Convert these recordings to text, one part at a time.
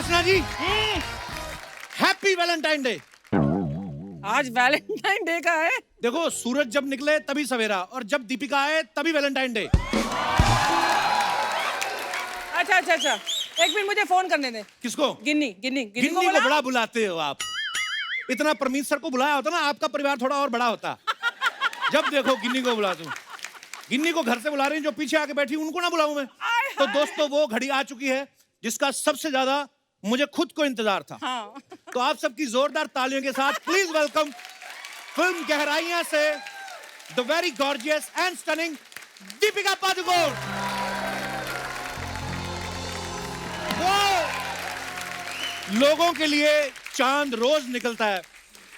उपासना जी, happy Valentine day. आज Valentine day का है। देखो, सूरज जब निकले तभी सवेरा, और जब दीपिका आए तभी वैलेंटाइन डे। अच्छा अच्छा अच्छा, एक मिनट मुझे फोन करने दे। किसको? गिन्नी गिन्नी गिन्नी गिन्नी को बड़ा बुलाते हो आप। इतना परमीत सर को बुलाया होता ना, आपका परिवार थोड़ा और बड़ा होता। जब देखो गिन्नी को बुला दूं। गिन्नी को घर से बुला रही, जो पीछे आके बैठी उनको ना बुलाऊं मैं? तो दोस्तों, वो घड़ी आ चुकी है जिसका सबसे ज्यादा मुझे खुद को इंतजार था। हाँ। तो आप सबकी जोरदार तालियों के साथ प्लीज वेलकम फिल्म गहराइयां से the very gorgeous and stunning Deepika Padukone. वो लोगों के लिए चांद रोज निकलता है,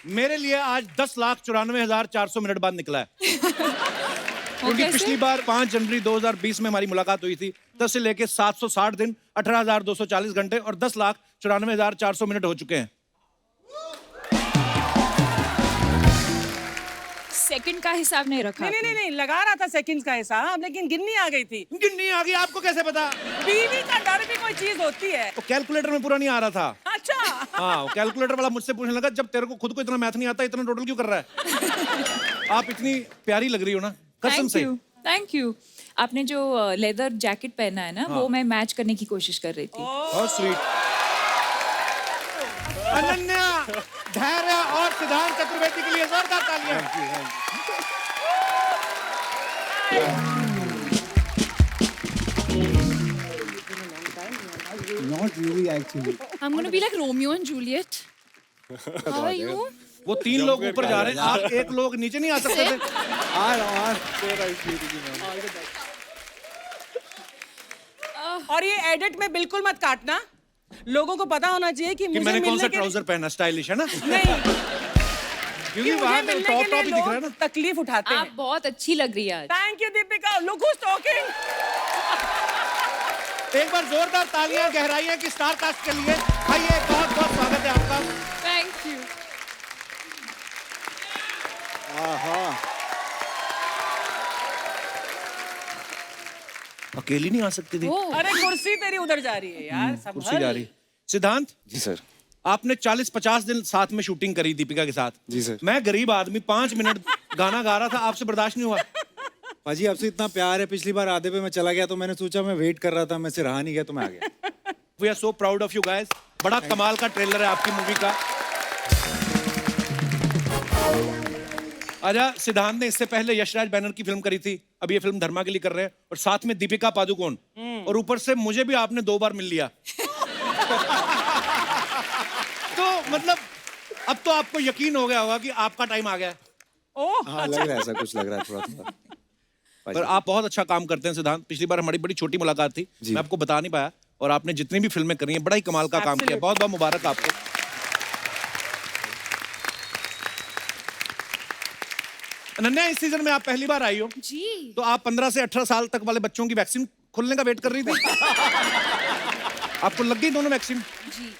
मेरे लिए आज 10,94,400 मिनट बाद निकला है। क्योंकि पिछली बार 5 जनवरी 2020 में हमारी मुलाकात हुई थी, तब से लेके 760 दिन, 18,240 घंटे और 10,94,400 मिनट हो चुके हैं। सेकंड का हिसाब नहीं रखा। नहीं नहीं नहीं, लगा रहा था सेकंड्स का हिसाब, लेकिन गिन्नी आ गई थी। गिन्नी आ गई, आपको कैसे पता? बीवी का डर भी कोई चीज होती है। वो कैलकुलेटर में पूरा नहीं आ रहा था। अच्छा। हाँ, वो कैलकुलेटर वाला मुझसे पूछने लगा, जब तेरे को खुद को इतना मैथ नहीं आता, इतना टोटल क्यों कर रहा है? आप इतनी प्यारी लग रही हो ना, कसम से। Thank you. आपने जो लेदर जैकेट पहना है ना, वो मैं मैच करने की कोशिश कर रही थी। बहुत स्वीट। अनन्या, धैर्य और सिद्धांत चतुर्वेदी के लिए जोरदार तालियां। Not really, actually. I'm gonna be like Romeo and Juliet. How are you? वो 3 लोग ऊपर जा रहे हैं, आप 1 लोग नीचे नहीं आ सकते थे? और ये एडिट में बिल्कुल मत काटना, लोगों को पता होना चाहिए कि मुझे मैंने कौन सा मिलने के ट्राउजर पहना, स्टाइलिश है ना? नहीं, क्योंकि मुझे वहां मिलने टॉप के टॉप लिए ही दिख रहा है लोग ना। तकलीफ उठाते आप हैं। बहुत अच्छी लग रही है आज। Thank you Deepika, look who's talking. एक बार जोरदार तालियां गहराइयां की स्टार कास्ट के लिए। आइए, बहुत बहुत स्वागत है आपका। Thank you. अकेली नहीं आ सकती थी? अरे कुर्सी तेरी उधर जा रही है यार, कुर्सी जा रही। सिद्धांत जी सर। आपने 40-50 दिन साथ में शूटिंग करी दीपिका के साथ। जी सर। मैं गरीब आदमी 5 मिनट गाना गा रहा था, आपसे बर्दाश्त नहीं हुआ? पाजी आपसे इतना प्यार है, पिछली बार आधे पे मैं चला गया तो मैंने सोचा, मैं वेट कर रहा था, मैं से रहा नहीं गया तो मैं आ गया। We are so proud of you guys. बड़ा कमाल का ट्रेलर है आपकी मूवी का। आजा, सिद्धांत ने इससे पहले यशराज बैनर की फिल्म करी थी, अब ये फिल्म धर्मा के लिए कर रहे हैं, और साथ में दीपिका पादुकोण, और ऊपर से मुझे भी आपने 2 बार मिल लिया। तो मतलब अब तो आपको यकीन हो गया होगा कि आपका टाइम आ गया है। ओह हाँ, लग रहा है, ऐसा कुछ लग रहा है थोड़ा थोड़ा। पर आप बहुत अच्छा काम करते हैं सिद्धांत। पिछली बार हमारी बड़ी छोटी मुलाकात थी, मैं आपको बता नहीं पाया, और आपने जितनी भी फिल्में करी हैं बड़ा ही कमाल का काम किया। बहुत बहुत मुबारक आपको। अनन्या, इस सीजन में आप पहली बार आई हो जी। तो आप 15 से 18 साल तक वाले बच्चों की वैक्सीन खुलने का वेट कर रही थी। आपको लग गई दोनों वैक्सीन? जी।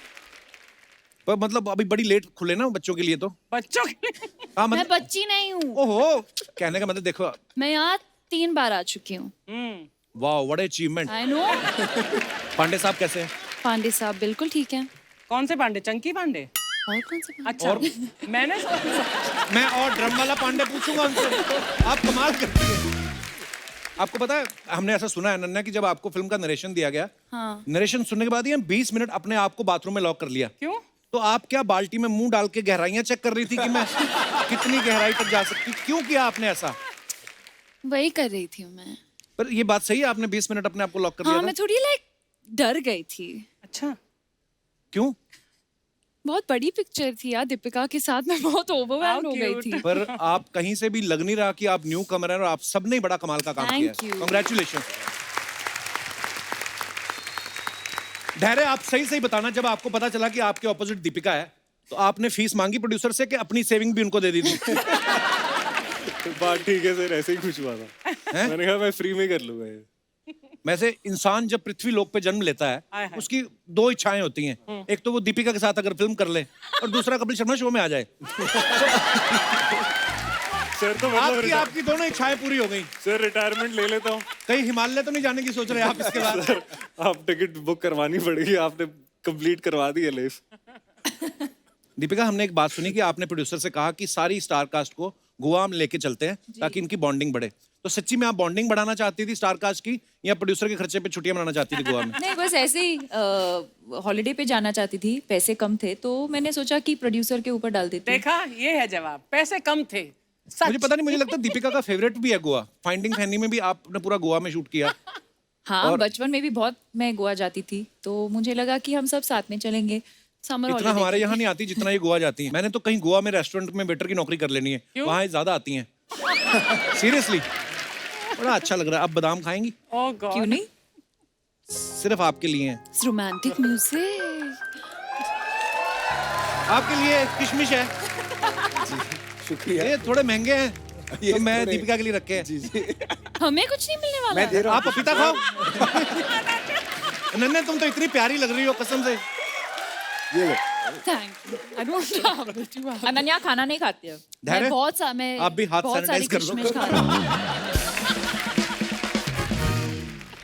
पर मतलब अभी बड़ी लेट खुले ना बच्चों के लिए तो। बच्चों के लिए। हाँ मैं मतलब, बच्ची नहीं हूँ। ओहो, कहने का मतलब देखो। मैं यहाँ 3 बार आ चुकी हूँ। वाह, what achievement. I know. Pandey साहब कैसे हैं? पांडे साहब बिल्कुल ठीक है। कौन से पांडे? चंकी पांडे? और कौन से पांडे? अच्छा, और? मैंने मैं और ड्रम वाला पांडे पूछूंगा उनसे। आप कमाल करती है। आपको पता है, हमने ऐसा सुना है अनन्या कि जब आपको फिल्म का नरेशन दिया गया, हाँ। नरेशन सुनने के बाद ही 20 मिनट अपने आप को बाथरूम में लॉक कर लिया। क्यों? तो आप क्या बाल्टी में मुंह डाल के गहराइयां चेक कर रही थी कि मैं कितनी गहराई तक जा सकती? क्यों किया आपने ऐसा? वही कर रही थी मैं। पर ये बात सही है, आपने 20 मिनट अपने आप को लॉक कर हाँ, लिया मैं था? थोड़ी डर गई थी। अच्छा, क्यों? बहुत बड़ी पिक्चर थी यार, दीपिका के साथ मैं बहुत ओवरवेल्म हो गई थी। पर आप कहीं से भी लग नहीं रहा कि आप न्यू कमर हैं, और आप सबने ही बड़ा कमाल का काम किया Thank है। you. कांग्रेचुलेशन। धैर्य, आप सही सही बताना, जब आपको पता चला कि आपके ऑपोजिट दीपिका है, तो आपने फीस मांगी प्रोड्यूसर से कि अपनी सेविंग भी उनको दे दी थी? बात ठीक है सर, ऐसे ही कुछ हुआ था। मैंने कहा मैं फ्री में कर लूंगा ये। वैसे इंसान जब पृथ्वी लोक पे जन्म लेता है, उसकी 2 इच्छाएं होती हैं। एक तो वो दीपिका के साथ अगर फिल्म कर ले, और दूसरा कपिल शर्मा शो में आ जाए। सर तो मतलब आपकी दोनों इच्छाएं पूरी हो गई। सर रिटायरमेंट ले लेता हूँ। कहीं हिमालय तो नहीं जाने की सोच रहे आप इसके बाद? सर आप टिकट बुक करवानी पड़ेगी, आपने कंप्लीट करवा दी है लाइफ। दीपिका, हमने एक बात सुनी कि आपने प्रोड्यूसर से कहा कि सारी स्टार कास्ट को गोवा में लेके चलते हैं ताकि इनकी बॉन्डिंग बढ़े। तो सच्ची में आप बॉन्डिंग बढ़ाना चाहती थी स्टार कास्ट की, या प्रोड्यूसर के खर्चे पे छुट्टियां मनाना चाहती थी गोवा में? नहीं, बस ऐसे ही हॉलीडे पे जाना चाहती थी, पैसे कम थे तो मैंने सोचा कि प्रोड्यूसर के ऊपर डाल देती हूँ। देखा, ये है जवाब, पैसे कम थे। सच। मुझे पता नहीं, मुझे लगता है दीपिका का फेवरेट भी है गोवा। फाइंडिंग फैनी में भी आपने पूरा गोवा में शूट किया। हाँ, बचपन में भी बहुत मैं गोवा जाती थी, तो मुझे लगा कि हम सब साथ में चलेंगे समर इतना हॉलीडे। हमारे यहाँ नहीं आती जितना ये गोवा जाती है। मैंने तो कहीं गोवा में रेस्टोरेंट में वेटर की नौकरी कर लेनी है, वहाँ ज्यादा आती हैं। सीरियसली बड़ा अच्छा लग रहा है। अब बादाम खाएंगी? ओह गॉड। क्यों नहीं? सिर्फ आपके लिए हैं। Romantic music. आपके लिए किशमिश है। शुक्रिया। ये थोड़े महंगे हैं ये तो मैं थोड़े- दीपिका के लिए रखे हैं। जी जी। हमें कुछ नहीं मिलने वाला। मैं दे रहा आप पपीता खाओ। नन्हे, तुम तो इतनी प्यारी लग रही हो कसम से। ये लो। Thank you. I don't Ananya खाना नहीं खाती है। धैर्य? मैं बहुत सा मैं आप भी हाथ बहुत सारी sanitize कर लो। किशमिश खा रही हूँ।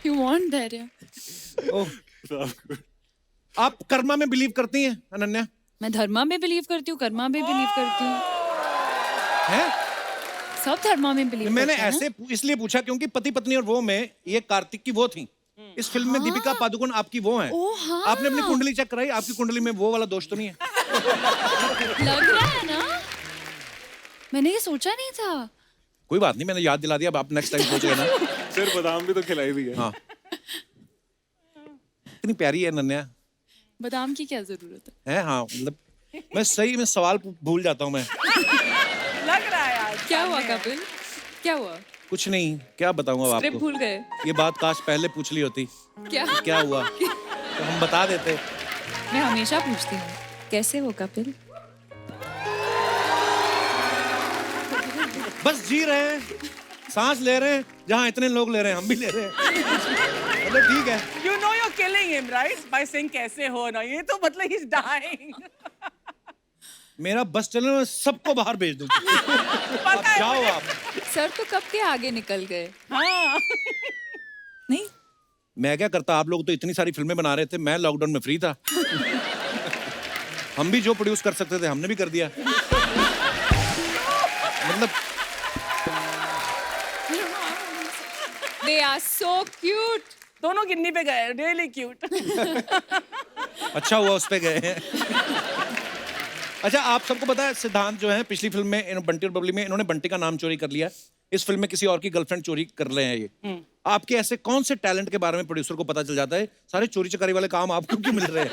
You want धैर्य? ओह, आप कर्मा में बिलीव करती हैं अनन्या? मैं धर्मा में बिलीव करती हूँ, कर्मा में बिलीव करती हूँ, हैं? सब धर्मा में बिलीव मैंने करते हैं ना। ऐसे इसलिए पूछा क्योंकि पति पत्नी और वो में ये कार्तिक की वो थी। इस फिल्म में दीपिका पादुकोण आपकी वो हैं। ओह, हाँ। आपने अपनी कुंडली चेक कराई? आपकी कुंडली में वो वाला दोष तो नहीं है? लग रहा है ना? मैंने ये सोचा नहीं था। कोई बात नहीं, मैंने याद दिला दिया। अब आप नेक्स्ट टाइम सोच लेना। सिर्फ बादाम भी तो खिलाई दी है। हाँ, इतनी प्यारी है अनन्या। बादाम की क्या जरूरत है? है हाँ, मतलब मैं सही में सवाल भूल जाता हूँ मैं। लग रहा है यार। क्या हुआ कपिल? क्या हुआ? कुछ नहीं, क्या बताऊँ अब स्क्रिप्ट आपको। भूल गए? ये बात काश पहले पूछ ली होती। क्या? क्या हुआ तो हम बता देते। मैं हमेशा पूछती हूँ, कैसे हो कपिल? बस जी रहे हैं, सांस ले रहे हैं, जहाँ इतने लोग ले रहे हैं हम भी ले रहे हैं। मतलब ठीक है। You know you're killing him, right? By saying कैसे हो ना, ये तो मतलब he's dying. मेरा बस चले, मैं सबको बाहर भेज दूँ। आप जाओ आप। सर तो कब के आगे निकल गए? हाँ। नहीं, मैं क्या करता, आप लोग तो इतनी सारी फिल्में बना रहे थे, मैं लॉकडाउन में फ्री था। हम भी जो प्रोड्यूस कर सकते थे हमने भी कर दिया। मतलब they are so cute. दोनों गिन्नी पे गए, really cute. अच्छा हुआ उस पे गए हैं। अच्छा, आप सबको पता है सिद्धांत जो है पिछली फिल्म में बंटी और बबली में इन्होंने बंटी का नाम चोरी कर लिया। इस फिल्म में किसी और की गर्लफ्रेंड चोरी कर रहे हैं ये। आपके ऐसे कौन से टैलेंट के बारे में प्रोड्यूसर को पता चल जाता है? सारे चोरी चकारी वाले काम आपको क्यों मिल रहे हैं?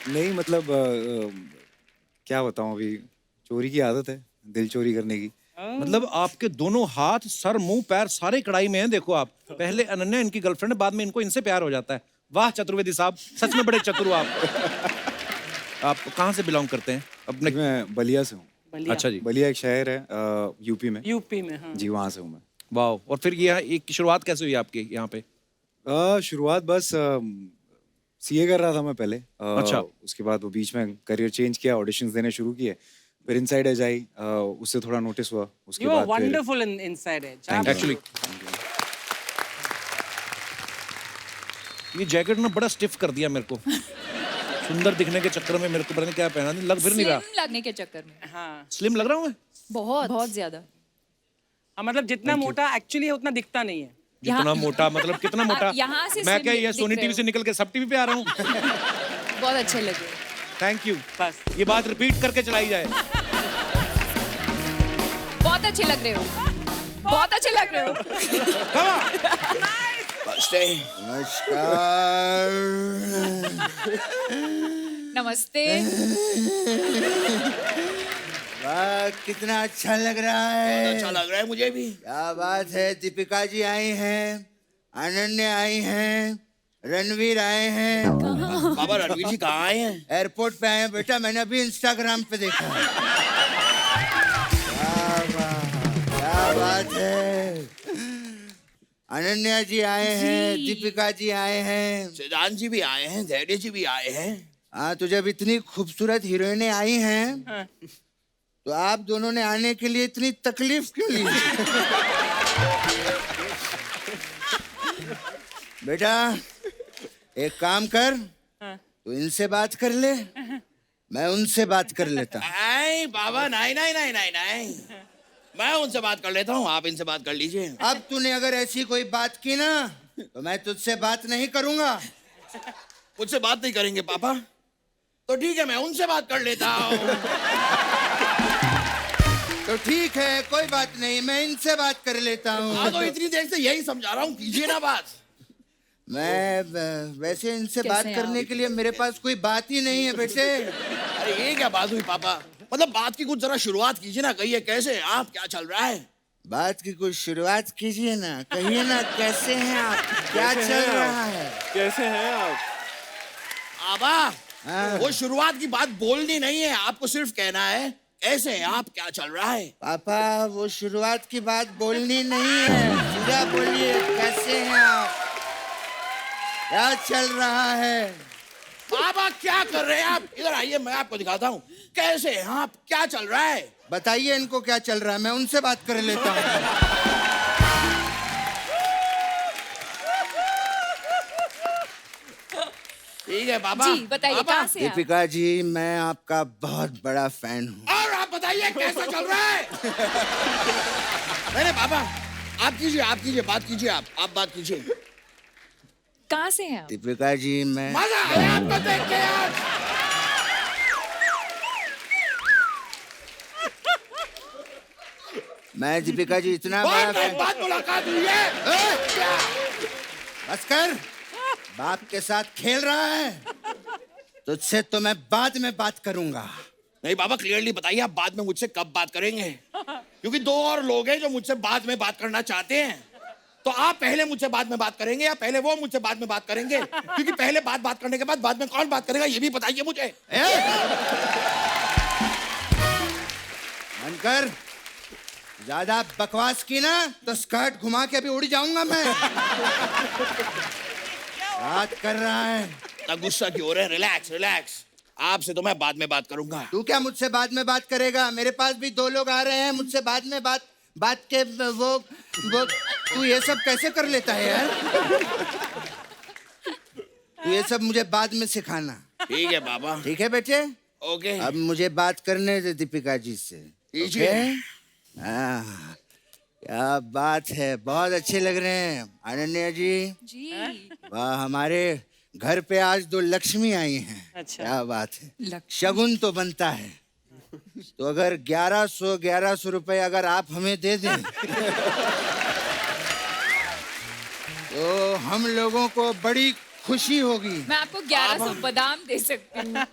नहीं मतलब क्या बताऊं, अभी चोरी की आदत है, दिल चोरी करने की। मतलब आपके दोनों हाथ, सर, मुंह, पैर सारे कढ़ाई में हैं। देखो आप, पहले अनन्या इनकी गर्लफ्रेंड, बाद में इनको इनसे प्यार हो जाता है। वाह चतुर्वेदी साहब, सच में बड़े चतुर हो आप। आप कहाँ से बिलोंग करते हैं अपने? मैं बलिया से हूँ। बलिया। अच्छा जी, बलिया एक शहर है यूपी में। यूपी में, हाँ। जी, वहाँ से हूँ मैं। वाह। और फिर ये एक शुरुआत कैसे हुई आपकी यहाँ पे? शुरुआत बस सीए कर रहा था मैं पहले। अच्छा। उसके बाद वो बीच में करियर चेंज किया, ऑडिशंस देने शुरू किए, फिर इनसाइड एज आई, उससे थोड़ा नोटिस हुआ। उसके You are बाद फिर wonderful inside it. एक्चुअली ये जैकेट ना बड़ा स्टिफ कर दिया मेरे को। सुंदर दिखने के चक्कर में मेरे को पता नहीं क्या पहना, लग फिर नहीं रहा। Slim लगने के चक्कर में हाँ। स्लिम लग रहा हूँ मैं? बहुत बहुत ज्यादा। हाँ, मतलब जितना मोटा एक्चुअली है उतना दिखता नहीं है। जितना मोटा मतलब कितना मोटा? यहाँ से मैं slim क्या ये दिख सोनी रहे टीवी हो। से निकल के सब टीवी पे आ रहा हूँ? बहुत अच्छे लगे। Thank you. बस। ये बात रिपीट करके चलाई जाए। बहुत अच्छे लग रहे हो, बहुत अच्छे लग रहे हो। Come on. नमस्ते। वाह, कितना अच्छा लग रहा है। अच्छा लग रहा है मुझे भी। क्या बात है। दीपिका जी आई हैं, अनन्या आई हैं, रणवीर आए हैं। बाबा रणवीर जी कहाँ आए हैं? एयरपोर्ट पे आए हैं बेटा, मैंने अभी इंस्टाग्राम पे देखा है। क्या बात है। अनन्या जी आए हैं, दीपिका जी आए हैं। सिद्धांत जी भी आए हैं, धैर्य जी भी आए हैं। हाँ, तो जब इतनी खूबसूरत हीरोइनें आई हैं तो आप दोनों ने आने के लिए इतनी तकलीफ क्यों ली? बेटा, एक काम कर, तू इनसे बात कर ले, मैं उनसे बात कर लेता हूँ। नहीं बाबा, नहीं नहीं नहीं नहीं नहीं, मैं उनसे बात कर लेता हूँ, आप इनसे बात कर लीजिए। अब तूने अगर ऐसी कोई बात की ना तो मैं तुझसे बात नहीं करूंगा। मुझसे बात नहीं करेंगे पापा? तो ठीक है, मैं उनसे बात कर लेता हूँ। तो ठीक है, कोई बात नहीं, मैं इनसे बात कर लेता हाँ, हूँ। तो इतनी देर से यही समझा रहा हूँ, कीजिए ना बात। वैसे इनसे बात हैं करने के लिए मेरे पास कोई बात ही नहीं है बेटे। अरे ये क्या बात हुई पापा? मतलब बात की कुछ जरा शुरुआत कीजिए ना, कहिए कैसे हैं आप, क्या चल रहा है? बात की कुछ शुरुआत कीजिए ना, कहिए ना कैसे हैं आप, क्या चल रहा है? कैसे हैं आप? आबा, हाँ। वो शुरुआत की बात बोलनी नहीं है, आपको सिर्फ कहना है कैसे हैं आप, क्या चल रहा है? पापा वो शुरुआत की बात बोलनी नहीं है, सीधा बोलिए कैसे हैं आप, क्या चल रहा है? पापा क्या कर रहे हैं आप? इधर आइए, मैं आपको दिखाता हूँ कैसे हैं आप, क्या चल रहा है। बताइए इनको क्या चल रहा है, मैं उनसे बात कर लेता हूँ। ठीक है पापा। जी बताइए, पापा, कहाँ से आप? दीपिका जी, मैं आपका बहुत बड़ा फैन हूँ। और आप बताइए कैसा चल रहा है? नहीं पापा, आप कीजिए, बात कीजिए, आप बात कीजिए। कहाँ से हैं आप? दीपिका जी, मैं मजा आया आपको देख के आज। मैं दीपिका जी इतना बड़ा बहुत दिन फैन। बाद मुलाकात हुई है। क्या? बस कर, बाप के साथ खेल रहा है, तुझसे तो मैं बाद में बात करूंगा। नहीं पापा, क्लियरली बताइए आप बाद में मुझसे कब बात करेंगे? क्योंकि दो और लोग हैं जो मुझसे बाद में बात करना चाहते हैं। तो आप पहले मुझसे बाद में बात करेंगे या पहले वो मुझसे बाद में बात करेंगे? क्योंकि पहले बात करने के बाद में कौन बात करेगा, ये भी बताइए मुझे। मनकर, ज्यादा बकवास की ना तो स्कर्ट घुमा के अभी उड़ जाऊंगा मैं। बात कर रहा है। इतना गुस्सा क्यों हो रहे हैं? रिलैक्स रिलैक्स, आपसे तो मैं बाद में बात करूंगा। तू क्या मुझसे बाद में बात करेगा? मेरे पास भी दो लोग आ रहे हैं मुझसे बाद में बात के वो तू ये सब कैसे कर लेता है यार? तू ये सब मुझे बाद में सिखाना। ठीक है पापा। ठीक है बेटे, ओके। अब मुझे बात करने दे दीपिका जी से। कीजिए। ओके? हाँ, क्या बात है, बहुत अच्छे लग रहे हैं अनन्या जी। जी वाह, हमारे घर पे आज दो लक्ष्मी आई हैं। अच्छा। क्या बात है, लक्ष्मी। शगुन तो बनता है। तो अगर 1100 रुपए अगर आप हमें दे दें तो हम लोगों को बड़ी खुशी होगी। मैं आपको 1100 बादाम दे सकती हूँ।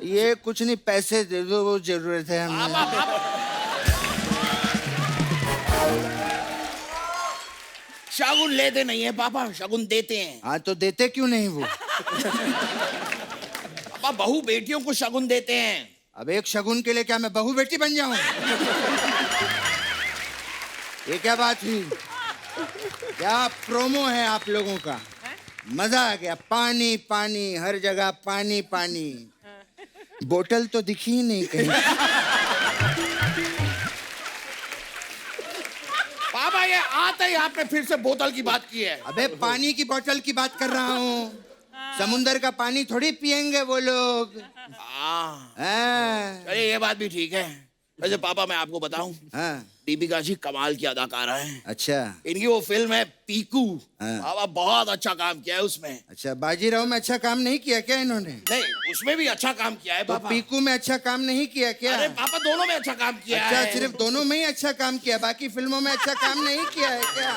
ये कुछ नहीं, पैसे दे दो, वो जरूरत है हमें। शगुन लेते नहीं है पापा, शगुन देते हैं। हाँ, तो देते क्यों नहीं वो? पापा बहू बेटियों को शगुन देते हैं। अब एक शगुन के लिए क्या मैं बहू बेटी बन जाऊं? ये क्या बात हुई? क्या प्रोमो है आप लोगों का? मजा आ गया। पानी पानी, हर जगह पानी पानी। बोतल तो दिखी ही नहीं कहीं। पापा ये आते ही आपने फिर से बोतल की बात की है। अबे पानी की बोतल की बात कर रहा हूँ। समुंदर का पानी थोड़ी पियेंगे वो लोग। हाँ। चलिए ये बात भी ठीक है। वैसे पापा मैं आपको बताऊं, हाँ। दीपिका जी कमाल की अदाकारा हैं। अच्छा। इनकी वो फिल्म है पीकू, हाँ। पापा बहुत अच्छा काम किया है उसमें। अच्छा, बाजीराव में अच्छा काम नहीं किया क्या इन्होंने? नहीं, उसमें भी अच्छा काम किया है तो पापा। पीकू में अच्छा काम नहीं किया क्या? अरे पापा दोनों में अच्छा काम किया अच्छा, है। सिर्फ दोनों में ही अच्छा काम किया, बाकी फिल्मों में अच्छा काम नहीं किया है क्या?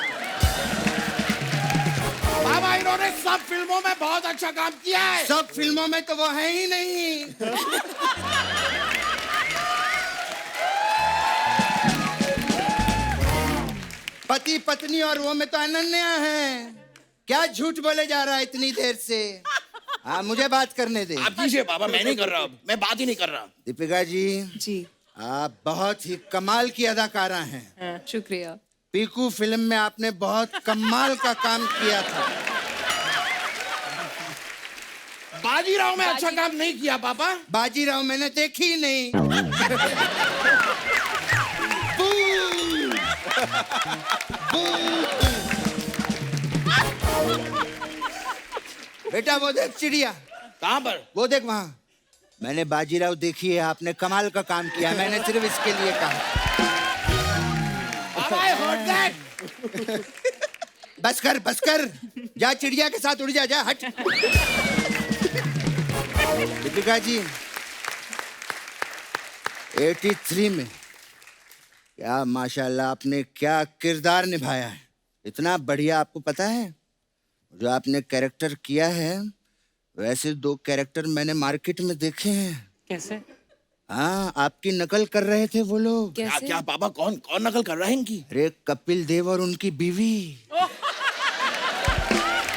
पापा इन्होंने सब फिल्मों में बहुत अच्छा काम किया है। सब फिल्मों में तो वो है ही नहीं। पति पत्नी और वो में तो अनन्या है। क्या झूठ बोले जा रहा है इतनी देर से? हाँ, मुझे बात करने दे। आप कीजिए पापा, मैं नहीं कर रहा, मैं बात ही नहीं कर रहा। दीपिका जी, जी आप बहुत ही कमाल की अदाकारा हैं। शुक्रिया। पीकू फिल्म में आपने बहुत कमाल का काम किया था। बाजीराव में अच्छा काम नहीं किया पापा। बाजीराव मैंने देखी ही नहीं। बेटा वो देख चिड़िया, कहाँ पर? वो देख वहां। मैंने बाजीराव देखी है, आपने कमाल का काम किया, मैंने सिर्फ इसके लिए कहा। बाबा, I heard that. बस कर, जा चिड़िया के साथ उड़ जा, हट। दीपिका जी 83 में क्या माशाल्लाह आपने क्या किरदार निभाया है, इतना बढ़िया। आपको पता है जो आपने कैरेक्टर किया है, वैसे 2 कैरेक्टर मैंने मार्केट में देखे हैं। कैसे? हाँ, आपकी नकल कर रहे थे वो लोग। क्या क्या पापा, कौन कौन नकल कर रहा है इनकी? अरे कपिल देव और उनकी बीवी।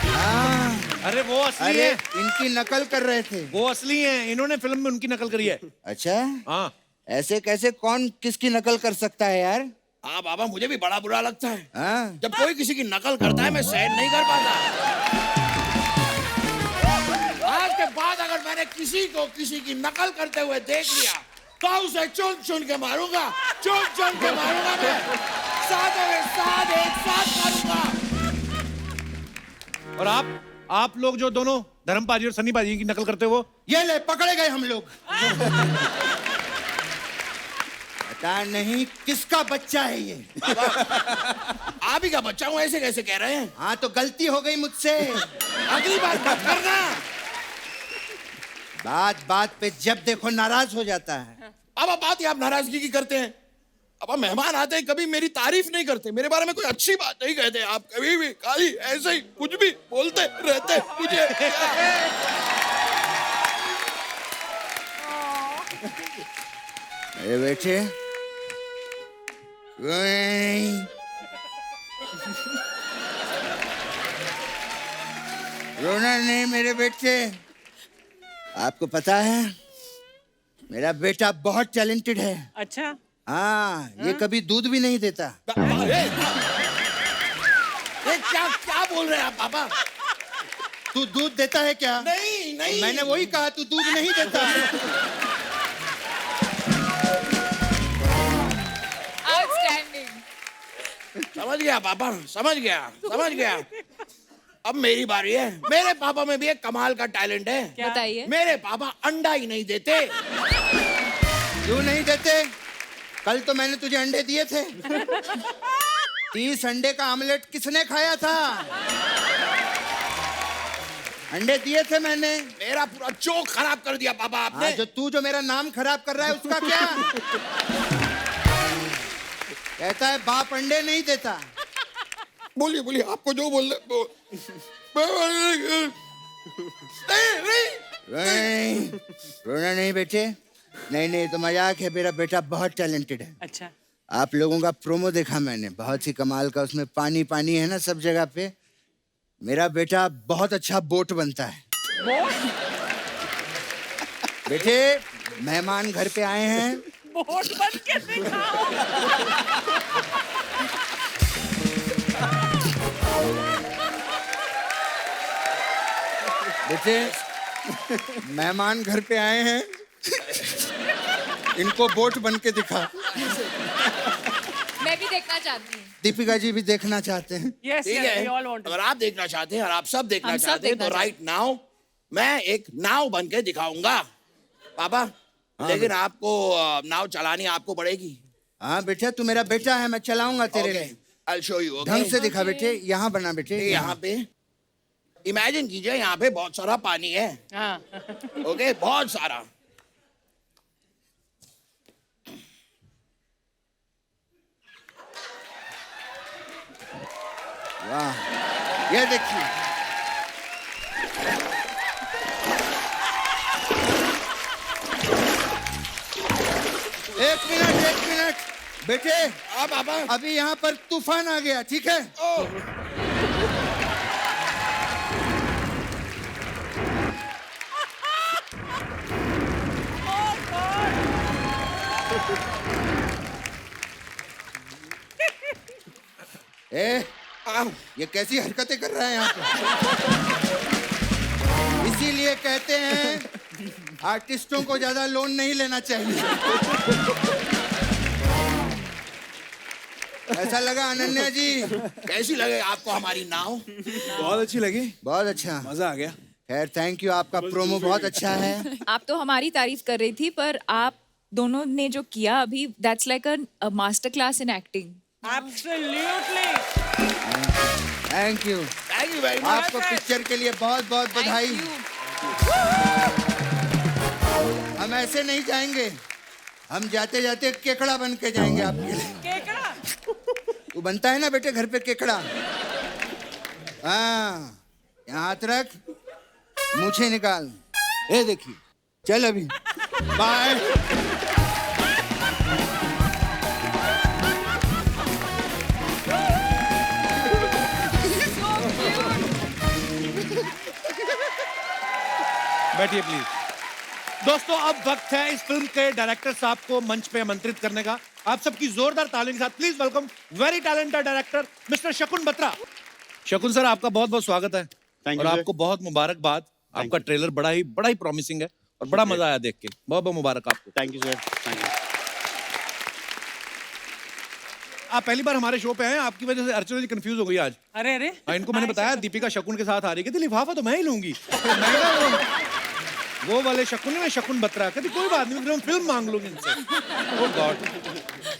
हाँ, अरे वो असली अरे है, इनकी नकल कर रहे थे। वो असली है, इन्होंने फिल्म में उनकी नकल करी है। अच्छा, हाँ। ऐसे कैसे कौन किसकी नकल कर सकता है यार? हाँ बाबा, मुझे भी बड़ा बुरा लगता है हाँ, जब कोई किसी की नकल करता है, मैं सहन नहीं कर पाता। आज के बाद अगर मैंने किसी को किसी की नकल करते हुए देख लिया तो उसे चुन चुन के मारूंगा, मैं साथों के साथ एक साथ मारूंगा। और आप लोग जो दोनों धर्म पाजी और सनी पाजी की नकल करते हो, ये ले पकड़े गए हम लोग। पता नहीं किसका बच्चा है ये। आप ही का बच्चा हूँ, ऐसे कैसे कह रहे हैं? हाँ तो गलती हो गई मुझसे, अगली बार मत करना। बात पे जब देखो नाराज हो जाता है। अब बात ही आप नाराजगी की करते हैं। अब मेहमान आते हैं, कभी मेरी तारीफ नहीं करते, मेरे बारे में कोई अच्छी बात नहीं कहते। आप कभी भी खाली ऐसे ही कुछ भी बोलते रहते मुझे। अरे बेटे, रोना नहीं मेरे बेटे। आपको पता है मेरा बेटा बहुत टैलेंटेड है। अच्छा, हाँ, ये कभी दूध भी नहीं देता। ये क्या बोल रहे हैं आप पापा? तू दूध देता है क्या? नहीं। मैंने वही कहा, तू दूध नहीं देता। समझ गया पापा, समझ गया। अब मेरी बारी है। मेरे पापा में भी एक कमाल का टैलेंट है। बताइए। मेरे पापा अंडा ही नहीं देते। क्यों नहीं देते? कल तो मैंने तुझे अंडे दिए थे। 30 अंडे का आमलेट किसने खाया था? अंडे दिए थे मैंने। मेरा पूरा जोक खराब कर दिया पापा आपने। हाँ, जो मेरा नाम खराब कर रहा है उसका क्या? कहता है बाप अंडे नहीं देता। बोलिए आपको जो बोल नहीं, रोना नहीं बेटे, नहीं तो मजाक है। मेरा बेटा बहुत टैलेंटेड है। अच्छा, आप लोगों का प्रोमो देखा मैंने, बहुत ही कमाल का। उसमें पानी है ना सब जगह पे। मेरा बेटा बहुत अच्छा बोट बनता है। बेटे, मेहमान घर पे आए हैं, बोट बन के दिखाओ। बेटे मेहमान घर पे आए हैं, इनको बोट बन के दिखा। मैं भी देखना चाहती हूँ। दीपिका जी भी देखना चाहते हैं। Yes, ठीक yes, है। we all want to. अगर आप देखना चाहते हैं और आप सब देखना हम सब चाहते हैं तो देखना राइट नाउ मैं एक नाव बन के दिखाऊंगा पापा। लेकिन आपको नाव चलानी आपको पड़ेगी। हाँ बेटा, तू मेरा बेटा है, मैं चलाऊंगा तेरे लिए। I'll show you, okay? ढंग से दिखा बेटे, यहाँ बना बेटे। यहाँ पे इमेजिन कीजिए, यहाँ पे बहुत सारा पानी है। हाँ। ओके, बहुत सारा। वाह, ये देखिए। एक मिनट बेटे, हाँ पापा। अभी यहाँ पर तूफान आ गया, ठीक है? ये कैसी हरकतें कर रहा है यहाँ पे? इसीलिए कहते हैं आर्टिस्टों को ज्यादा लोन नहीं लेना चाहिए। ऐसा लगा अनन्या जी? कैसी लगे आपको हमारी नाव? बहुत अच्छी लगी, बहुत अच्छा। मजा आ गया। खैर थैंक यू, आपका प्रोमो बहुत अच्छा है। आप तो हमारी तारीफ कर रही थी, पर आप दोनों ने जो किया अभी, that's like a master class in acting. Absolutely. Thank you very much. आपको पिक्चर के लिए बहुत बहुत बधाई। हम ऐसे नहीं जाएंगे, हम जाते जाते केकड़ा बन के जाएंगे आपके लिए। केकड़ा? वो बनता है ना बेटे घर पे केकड़ा। हाँ, यहाँ हाथ रख, मूछें निकाल, ये देखिए। चल अभी बाय। बैठिए प्लीज। दोस्तों अब वक्त है इस फिल्म के डायरेक्टर साहब को मंच पे आमंत्रित करने का। आप सबकी जोरदार तालियों के साथ please welcome very talented director mister शकुन बत्रा। शकुन सर, आपका बहुत बहुत स्वागत है। Thank और you, sir. आपको बहुत मुबारकबाद। आपका ट्रेलर बड़ा ही प्रॉमिसिंग है और बड़ा मजा आया देख के। बहुत बहुत मुबारक आपको। Thank you sir, thank you. आप पहली बार हमारे शो पे आए हैं, आपकी वजह से अर्चना जी कंफ्यूज हो गई आज। अरे अरे। हाँ, इनको मैंने बताया दीपिका शकुन के साथ आ रही है, कहती लिफाफा तो मैं ही लूंगी। मैं कहा, वो वाले शकुन में शकुन बत्रा, कहती कोई बात नहीं, मैं फिल्म मांग लूंगी इनसे। ओह गॉड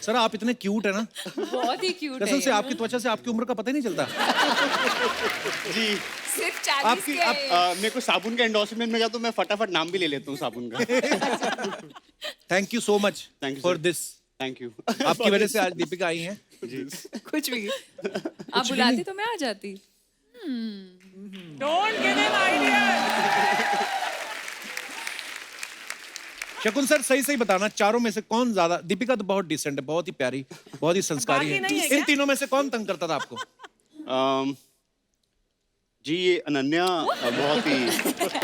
सर, आप इतने क्यूट है ना, बहुत ही क्यूट है कसम से ये। आपकी त्वचा से आपकी उम्र का पता ही नहीं चलता। जी सिर्फ 40 आपकी- के आप- हैं। मेरे को साबुन का एंडोर्समेंट मिला तो मैं फटाफट नाम भी ले लेता हूँ साबुन का। Thank you so much Thank you, for sir. This. Thank you. आपकी वजह से आज दीपिका आई हैं। कुछ भी आप बुलाती तो मैं आ जाती। Don't give him ideas. शकुन सर, सही सही बताना, चारों में से कौन ज्यादा? दीपिका तो बहुत डिसेंट है, बहुत ही प्यारी, बहुत ही संस्कारी बाकी नहीं है है। क्या? इन तीनों में से कौन तंग करता था आपको? जी ये अनन्या बहुत ही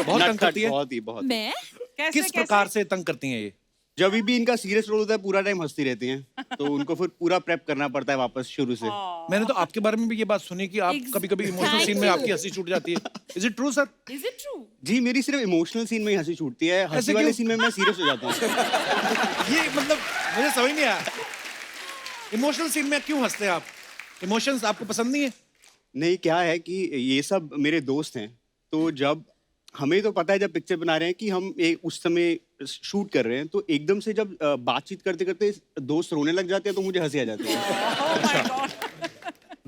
बहुत तंग करती है? बहुत। मैं कैसे किस प्रकार से तंग करती हैं ये? जब भी इनका सीरियस रोल होता है पूरा टाइम हंसती रहती हैं, तो उनको फिर पूरा प्रेप करना पड़ता है वापस शुरू से। मैंने तो आपके बारे में भी ये बात सुनी कि आप कभी कभी इमोशनल Thank सीन में you. आपकी हंसी छूट जाती है। Is it true sir? Is it true? जी मेरी सिर्फ इमोशनल सीन में ही हंसी छूटती है, हंसी ऐसे वाले क्यों? सीन में मैं सीरियस हो जाता हूँ। ये मतलब मुझे समझ नहीं आया, इमोशनल सीन में क्यों हंसते हैं आप? इमोशंस आपको पसंद नहीं है? नहीं, क्या है कि ये सब मेरे दोस्त हैं, तो जब हमें तो पता है जब पिक्चर बना रहे हैं कि हम एक उस समय शूट कर रहे हैं, तो एकदम से जब बातचीत करते करते दोस्त रोने लग जाते हैं तो मुझे हंसी आ जाती है।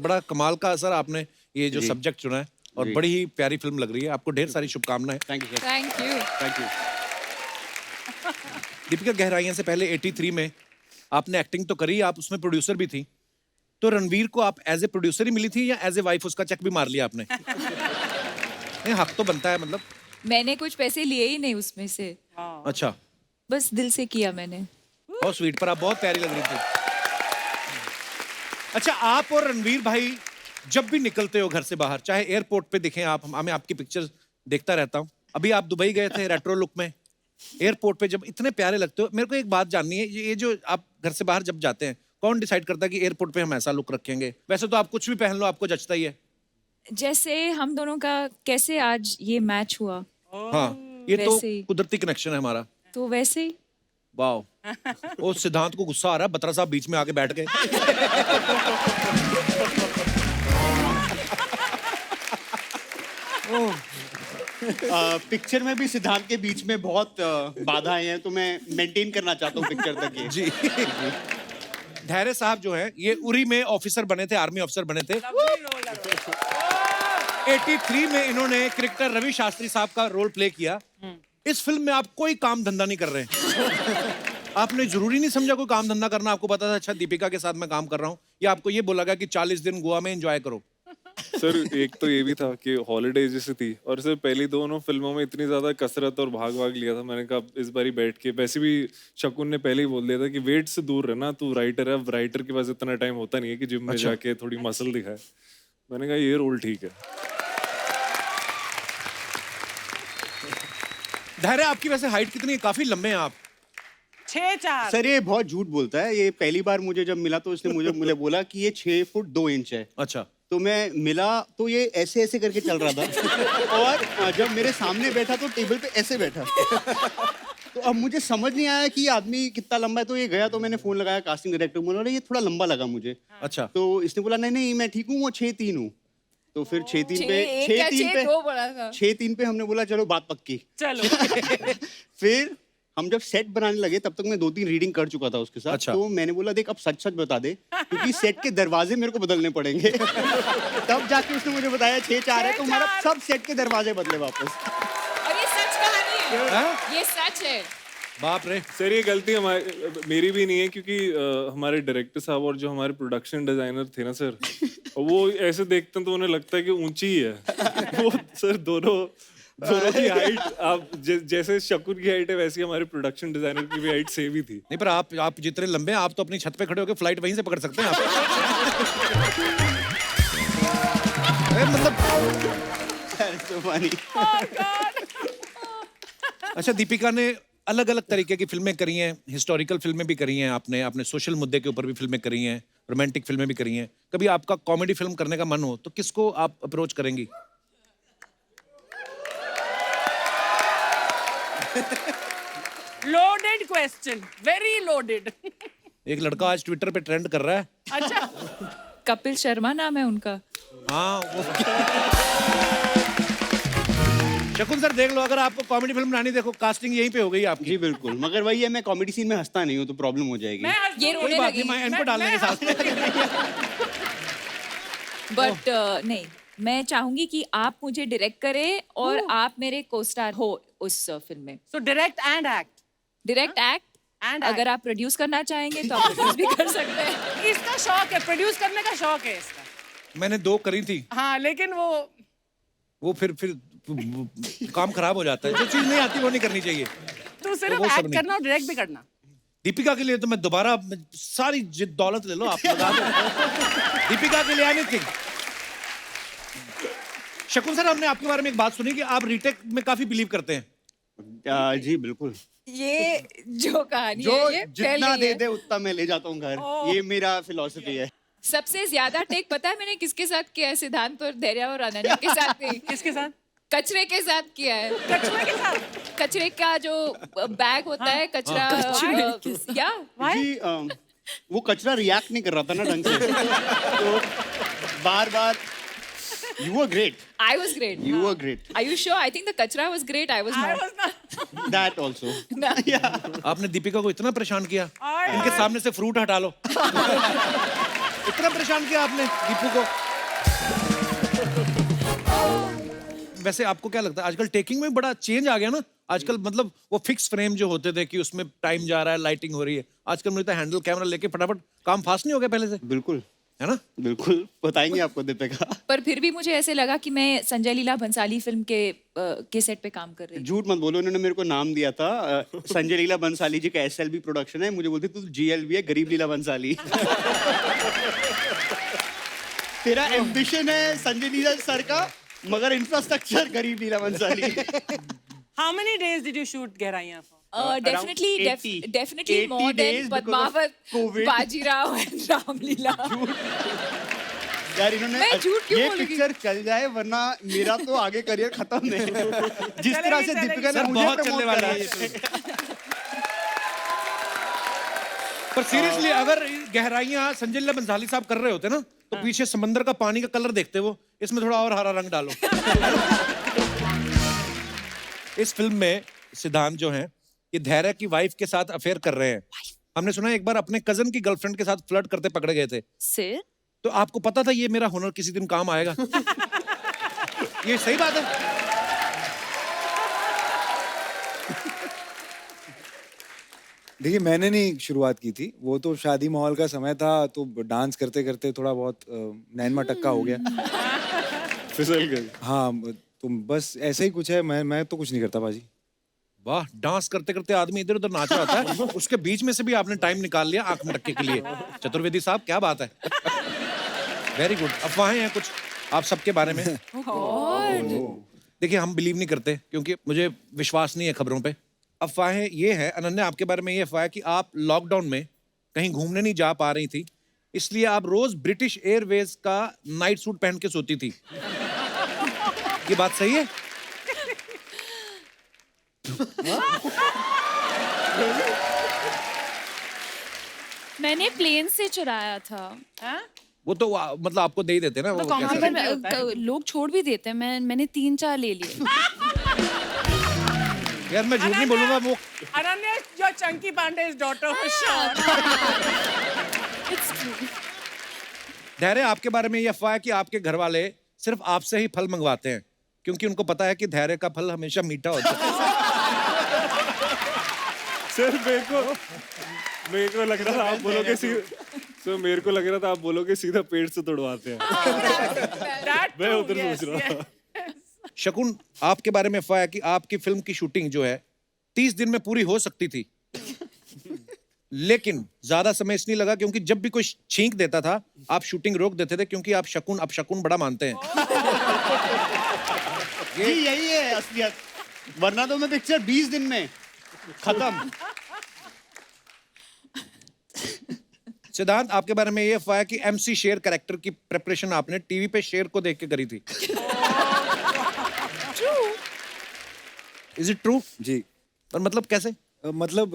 बड़ा कमाल का सर आपने ये जो जी। सब्जेक्ट चुना है और जी। बड़ी ही प्यारी फिल्म लग रही है। आपको ढेर सारी शुभकामनाएं। Thank you sir, thank you. Thank you. Deepika, Gehraiyaan से पहले 83 में आपने एक्टिंग तो करी, आप उसमें प्रोड्यूसर भी थी, तो रणवीर को आप एज ए प्रोड्यूसर ही मिली थी या एज ए वाइफ उसका चेक भी मार लिया आपने? नहीं, हक तो बनता है मतलब। मैंने कुछ पैसे लिए ही नहीं उसमें से, अच्छा, बस दिल से किया मैंने। बहुत स्वीट, पर आप बहुत प्यारी लग रही थी। अच्छा, आप और रणवीर भाई जब भी निकलते हो घर से बाहर, चाहे एयरपोर्ट पे दिखें आप, मैं आपकी पिक्चर्स देखता रहता हूँ। अभी आप दुबई गए थे रेट्रो लुक में, एयरपोर्ट पे जब इतने प्यारे लगते हो। मेरे को एक बात जाननी है, ये जो आप घर से बाहर जब जाते हैं, कौन डिसाइड करता है कि एयरपोर्ट पे हम ऐसा लुक रखेंगे? वैसे तो आप कुछ भी पहन लो, आपको जचता ही है। जैसे हम दोनों का कैसे आज ये मैच हुआ, हाँ, ये तो वैसे ही। कुदरती कनेक्शन है हमारा। तो वैसे ही। वाह। वो सिद्धांत को गुस्सा आ रहा है, बत्रा साहब बीच में आके बैठ गए। पिक्चर में भी सिद्धांत के बीच में बहुत बाधाएं हैं, तो मैं मेंटेन करना चाहता हूँ पिक्चर तक ये। जी। धैर्य साहब जो है ये उरी में ऑफिसर बने थे, आर्मी ऑफिसर बने थे। 83 में इन्होंने क्रिकेटर रवि शास्त्री साहब का रोल प्ले किया। इस फिल्म में आप कोई काम धंधा नहीं कर रहे हैं। आपने जरूरी नहीं समझा कोई काम धंधा करना? आपको पता था अच्छा दीपिका के साथ मैं काम कर रहा हूँ, या आपको ये बोला गया कि 40 दिन गोवा में एंजॉय करो? सर एक तो ये भी था कि हॉलीडे जैसे थी, और सर पहली दोनों फिल्मों में इतनी ज्यादा कसरत और भाग भाग लिया था। मैंने कहा इस बारी बैठ के, वैसे भी शकुन ने पहले ही बोल दिया था कि वेट से दूर रहना, तू राइटर है, अब राइटर के पास इतना टाइम होता नहीं है कि जिम में जाके थोड़ी मसल दिखाए। मैंने कहा ये रोल ठीक है। धैर्य, आपकी वैसे हाइट कितनी है? काफी लंबे हैं आप। 6'4". सर ये बहुत झूठ बोलता है। ये पहली बार मुझे जब मिला तो इसने मुझे बोला कि ये 6 फुट 2 इंच है। अच्छा, तो मैं मिला तो ये ऐसे ऐसे करके चल रहा था, और जब मेरे सामने बैठा तो टेबल पे ऐसे बैठा। तो अब मुझे समझ नहीं आया कि ये आदमी कितना लंबा है। तो ये गया, तो मैंने फोन लगाया कास्टिंग डायरेक्टर को, बोला ये थोड़ा लंबा लगा मुझे। अच्छा। तो इसने बोला नहीं नहीं मैं ठीक हूँ, वो 6'3" हूँ। तो फिर 6-3 पे एक या 6-3 पे 6-2 बड़ा था। 6-3 पे हमने बोला चलो बात पक्की। चलो फिर हम जब सेट बनाने लगे तब तक मैं 2-3 रीडिंग कर चुका था उसके साथ। अच्छा। तो मैंने बोला देख अब सच सच बता दे क्योंकि सेट के दरवाजे मेरे को बदलने पड़ेंगे। तब जाके उसने मुझे बताया 6-4 है तो हमारा सब सेट के दरवाजे बदले वापस। और ये सच कहानी है, हाँ? ये सच है। बाप रे। सर ये गलती हमारी मेरी भी नहीं है क्योंकि हमारे डायरेक्टर साहब और जो हमारे प्रोडक्शन डिजाइनर थे ना सर, वो ऐसे देखते हैं तो उन्हें लगता है कि ऊंची ही है। वो सर दोनों की हाइट आप जैसे शकुन की हाइट है वैसी हमारे प्रोडक्शन डिजाइनर की भी हाइट सेम ही थी। नहीं पर आप जितने लंबे हैं आप तो अपनी छत पे खड़े होकर फ्लाइट वहीं से पकड़ सकते हैं आप। अरे मतलब So funny. अच्छा, दीपिका ने अलग अलग तरीके की फिल्में करी हैं, हिस्टोरिकल फिल्में भी करी हैं आपने सोशल मुद्दे के ऊपर भी फिल्में करी हैं, रोमांटिक फिल्में भी करी हैं। कभी आपका कॉमेडी फिल्म करने का मन हो तो किसको आप अप्रोच करेंगी? Loaded question, very loaded. एक लड़का आज ट्विटर पे ट्रेंड कर रहा है। अच्छा कपिल शर्मा नाम है उनका। हाँ वो शकुन सर देख लो, अगर आपको कॉमेडी फिल्म बनानी, देखो कास्टिंग यहीं पे हो गई आपकी। जी बिल्कुल, मगर वही है मैं कॉमेडी सीन में हंसता नहीं हूँ तो प्रॉब्लम हो जाएगी। मैं आज ये दूंगी। रोने कोई बात नहीं, लगी। मैं इनको डाल देंगे साथ में। बट नहीं, मैं चाहूंगी कि आप मुझे डायरेक्ट करें और आप मेरे को स्टार हो उस फिल्म में। So direct and act. Direct act, And अगर आप प्रोड्यूस करना चाहेंगे तो आप प्रोड्यूस भी कर सकते हैं। इसका शौक है, प्रोड्यूस करने का शौक है इसका। मैंने 2 करी थी, हाँ लेकिन वो फिर काम खराब हो जाता है। जो चीज नहीं आती वो नहीं करनी चाहिए। तू सिर्फ वो सब एक्ट नहीं। करना और डायरेक्ट भी करना। दीपिका के लिए तो मैं दोबारा सारी दौलत ले लो आप, लगा दो। दीपिका के लिए एनीथिंग। शकुन सर, हमने आपके बारे में एक बात सुनी कि आप रीटेक में काफी बिलीव करते हैं। जी बिल्कुल, ये जो कहानी जो है ये फैल जितना गई दे है। दे उतना मैं ले जाता हूँ घर। ये मेरा फिलॉसफी है। सबसे ज्यादा टेक पता है मैंने किसके साथ किया है? सिद्धांत और धैर्य और अनन्या के साथ नहीं, किसके साथ? कचरे के साथ किया है। कचरे के साथ? कचरे का जो बैग होता है, कचरा या जी वो कचरा रिएक्ट नहीं कर रहा था ना ढंग से, तो बार बार you were great, I was great. You were great, Are you sure? I think the kachra was great. I was I not. was not. That also. आपने दीपिका को इतना परेशान किया, और- इनके सामने से फ्रूट हटा लो। इतना परेशान किया आपने दीपू को। वैसे आपको क्या लगता है आजकल टेकिंग में बड़ा चेंज आ गया ना? आजकल मतलब वो फिक्स फ्रेम जो होते थे कि उसमें टाइम जा रहा है, लाइटिंग हो रही है, आजकल मुझे लगता है हैंडल कैमरा लेके फटाफट काम फास्ट नहीं हो गया पहले से, बिल्कुल है ना? बिल्कुल, बताएंगे आपको दीपिका। पर फिर भी मुझे ऐसे लगा कि मैं संजय लीला भंसाली फिल्म के सेट पे काम कर रही हूँ। झूठ मत बोलो, उन्होंने मेरे को नाम दिया था। संजय लीला बंसाली जी का एसएलबी प्रोडक्शन है, मुझे बोलते तू जीएलबी है, गरीब लीला बंसाली। तेरा एम्बिशन है संजय लीला सर का, मगर इंफ्रास्ट्रक्चर गरीब लीला Bhansali. How many days did you shoot गहराइयाँ for? Definitely, 80 definitely 80 more days than because of Padmavat, COVID. Bajirao and Ramlila. यार इन्होंने मैं झूठ क्यों ये बोलूंगी? पिक्चर चल जाए वरना मेरा तो आगे करियर खत्म है। जिस तरह से चलेगी, दीपिका ने सर मुझे बहुत चलने प्रमोट वाली करा है ये फिल्म। पर सीरियसली अगर गहराइयां संजय लीला बंसाली साहब कर रहे होते ना तो पीछे समंदर का पानी का कलर देखते वो, इसमें थोड़ा और हरा रंग डालो। इस फिल्म में सिद्धांत जो हैं ये धैर्य की वाइफ के साथ अफेयर कर रहे हैं। हमने सुना है एक बार अपने कजन की गर्लफ्रेंड के साथ फ्लर्ट करते पकड़े गए थे। Sir? तो आपको पता था ये मेरा हुनर किसी दिन काम आएगा? ये सही बात है। देखिए मैंने नहीं शुरुआत की थी, वो तो शादी माहौल का समय था तो डांस करते करते थोड़ा बहुत नैन मटक्का हो गया। फिसल गई। हाँ तो बस ऐसे ही कुछ है, मैं तो कुछ नहीं करता बाजी। वाह, डांस करते करते आदमी इधर उधर नाच रहा था, उसके बीच में से भी आपने टाइम निकाल लिया आंख मटके के लिए। चतुर्वेदी साहब क्या बात है। Very good. अफवाहें हैं कुछ आप सबके बारे में। देखिए हम बिलीव नहीं करते क्योंकि मुझे विश्वास नहीं है खबरों पे। अफवाहें ये है, अनन्या आपके बारे में ये अफवाह है कि आप लॉकडाउन में कहीं घूमने नहीं जा पा रही थी, इसलिए आप रोज ब्रिटिश एयरवेज का नाइट सूट पहन के सोती थी। ये बात सही है? मैंने प्लेन से चुराया था। हाँ? वो तो मतलब आपको दे ही देते हैं ना वो तो कैसे? पर लोग छोड़ भी देते हैं, मैंने 3-4 ले लिए। यार मैं झूठ नहीं बोलूंगा, वो Ananya, your Chunky Pandey's daughter for sure. धैर्य, आपके बारे में ये अफवाह है कि आपके घर वाले सिर्फ आपसे ही फल मंगवाते हैं क्योंकि उनको पता है कि धैर्य का फल हमेशा मीठा होता है। सर मेरे को लग रहा था आप बोलोगे सर मेरे को लग रहा था आप बोलोगे सीधा पेट से तोड़वाते हैं। That मैं too, उधर yes, सोच रहा yes. था। शकुन, आपके बारे में अफवाह है कि आपकी फिल्म की शूटिंग जो है 30 दिन में पूरी हो सकती थी, लेकिन ज्यादा समय इसलिए लगा क्योंकि जब भी कोई छींक देता था आप शूटिंग रोक देते थे क्योंकि आप शकुन अपशकुन बड़ा मानते हैं। ये यही है असलियत, वरना तो मैं पिक्चर 20 दिन में खत्म। सिद्धांत, आपके बारे में ये अफवाह है कि MC शेर कैरेक्टर की प्रिपरेशन आपने टीवी पे शेर को देख के करी थी। Is it true? जी। और मतलब कैसे? मतलब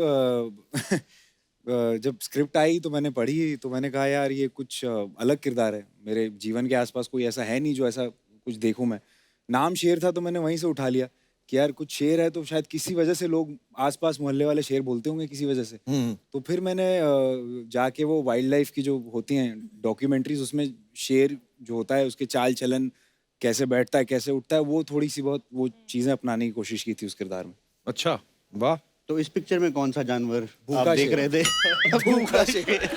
जब स्क्रिप्ट आई तो मैंने पढ़ी तो मैंने कहा यार ये कुछ अलग किरदार है, मेरे जीवन के आसपास कोई ऐसा है नहीं जो ऐसा कुछ देखूं मैं। नाम शेर था तो मैंने वहीं से उठा लिया कि यार कुछ शेर है तो शायद किसी वजह से लोग आसपास मोहल्ले वाले शेर बोलते होंगे किसी वजह से। तो फिर मैंने जाके वो वाइल्ड लाइफ की जो होती हैं डॉक्यूमेंट्रीज, उसमें शेर जो होता है उसके चाल चलन, कैसे बैठता है कैसे उठता है, वो थोड़ी सी बहुत वो चीजें अपनाने की कोशिश की थी उस किरदार में। अच्छा, वाह। तो इस पिक्चर में कौन सा जानवर भूखा आप देख शेर। रहे थे? भूखा शेर।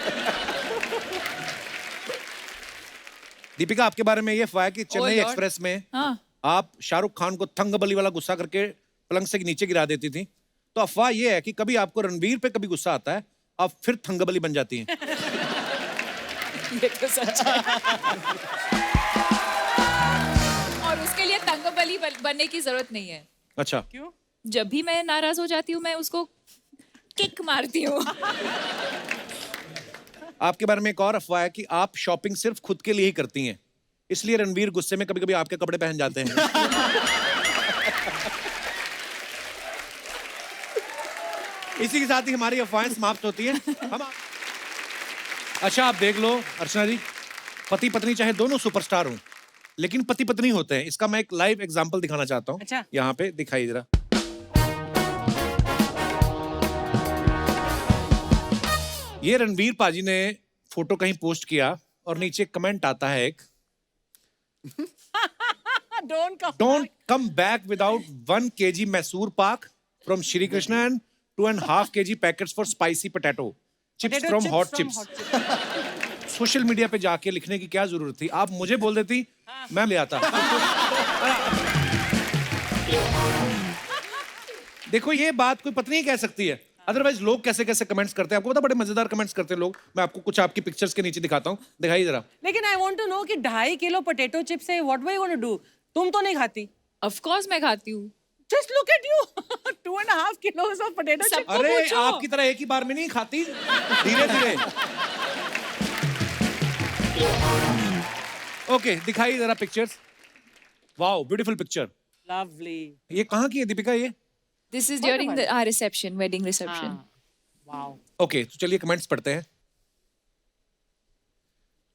दीपिका, आपके बारे में ये अफवाह है कि चेन्नई Lord. एक्सप्रेस में हाँ, आप शाहरुख खान को थंगबली वाला गुस्सा करके पलंग से नीचे गिरा देती थी। तो अफवाह ये है कि कभी आपको रणवीर पे कभी गुस्सा आता है, आप फिर थंगबली बन जाती हैं। ये तो सच है। और उसके लिए तंगबली बनने की जरूरत नहीं है। अच्छा, क्यों? जब भी मैं नाराज हो जाती हूँ मैं उसको किक मारती हूँ। आपके बारे में एक और अफवाह है कि आप शॉपिंग सिर्फ खुद के लिए ही करती हैं, इसलिए रणवीर गुस्से में कभी-कभी आपके कपड़े पहन जाते हैं। इसी के साथ ही हमारी अफवाहें समाप्त होती हैं। हम अच्छा, आप देख लो अर्चना जी, पति पत्नी चाहे दोनों सुपरस्टार हों, लेकिन पति पत्नी होते हैं। इसका मैं एक लाइव एग्जांपल दिखाना चाहता हूँ। अच्छा। यहाँ पे दिखाइए जरा। ये रणवीर पाजी ने फोटो कहीं पोस्ट किया और नीचे कमेंट आता है एक, Don't come back without 1 kg Mysore pak from Shri Krishna and 2.5 kg packets for spicy potato chips from hot chips. Social media पे जाके लिखने की क्या जरूरत थी? आप मुझे बोल देती, मैं ले आता। देखो, ये बात कोई पत्नी ही कह सकती है, अदरवाइज लोग कैसे कैसे कमेंट्स करते हैं। आपको पता, बड़े मजेदार कमेंट्स करते हैं लोग। मैं आपको कुछ आपकी पिक्चर्स के नीचे दिखाता हूँ, दिखाइए जरा। लेकिन आई वांट टू नो कि 2.5 किलो पोटैटो चिप्स है, व्हाट वे गोना डू? तुम तो नहीं खाती। ऑफ कोर्स मैं खाती हूँ। Just look at you. 2.5 किलोस of potato chips. सबको अरे पूछो। आपकी तरह एक ही बार में नहीं खाती, धीरे धीरे। ओके, दिखाइए जरा pictures. Wow, beautiful picture. Lovely. ये कहाँ की है दीपिका? ये This is during our reception, wedding reception. Wow. Okay, तो चलिए कमेंट्स पढ़ते हैं।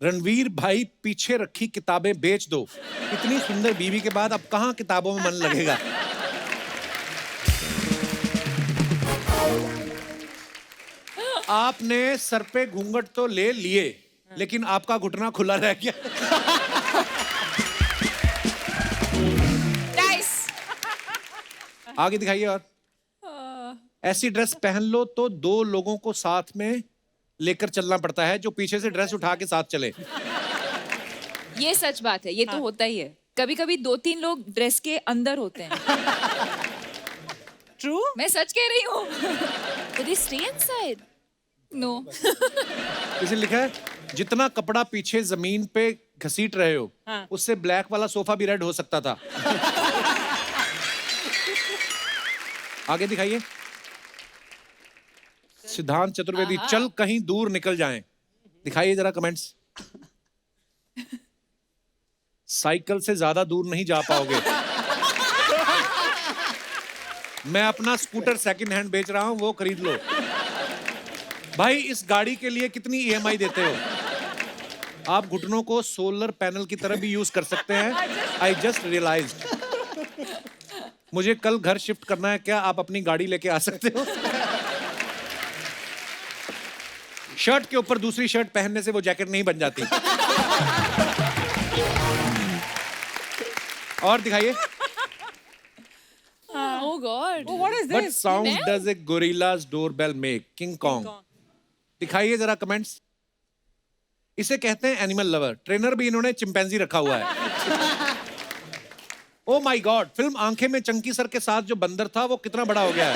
रणवीर भाई, पीछे रखी किताबें बेच दो, इतनी सुंदर बीवी के बाद अब कहाँ किताबों में मन लगेगा। आपने सर पे घूंघट तो ले लिए, लेकिन आपका घुटना खुला रह गया। Nice. आगे दिखाइए। और ऐसी ड्रेस पहन लो तो 2 लोगों को साथ में लेकर चलना पड़ता है, जो पीछे से ड्रेस उठा के साथ चले। ये सच बात है, ये तो होता ही है। कभी-कभी 2-3 लोग ड्रेस के अंदर होते हैं। ट्रू? मैं सच कह रही हूँ। But they stay inside. No. किसी ने लिखा है, जितना कपड़ा पीछे जमीन पे घसीट रहे हो, उससे ब्लैक वाला सोफा भी रेड हो सकता था। आगे दिखाइए। सिद्धांत चतुर्वेदी, चल कहीं दूर निकल जाएं। दिखाइए जरा कमेंट्स। साइकिल से ज्यादा दूर नहीं जा पाओगे। मैं अपना स्कूटर सेकंड हैंड बेच रहा हूं, वो खरीद लो। भाई, इस गाड़ी के लिए कितनी EMI देते हो? आप घुटनों को सोलर पैनल की तरह भी यूज कर सकते हैं। I just realize. मुझे कल घर शिफ्ट करना है, क्या आप अपनी गाड़ी लेके आ सकते हो? शर्ट के ऊपर दूसरी शर्ट पहनने से वो जैकेट नहीं बन जाती। और दिखाइए। Oh God. Oh, what is What this? sound does a gorilla's doorbell make? King Kong. दिखाइए जरा कमेंट्स। इसे कहते हैं एनिमल लवर। ट्रेनर भी इन्होंने चिंपैंजी रखा हुआ है। ओ माय गॉड, फिल्म आंखें में चंकी सर के साथ जो बंदर था वो कितना बड़ा हो गया है।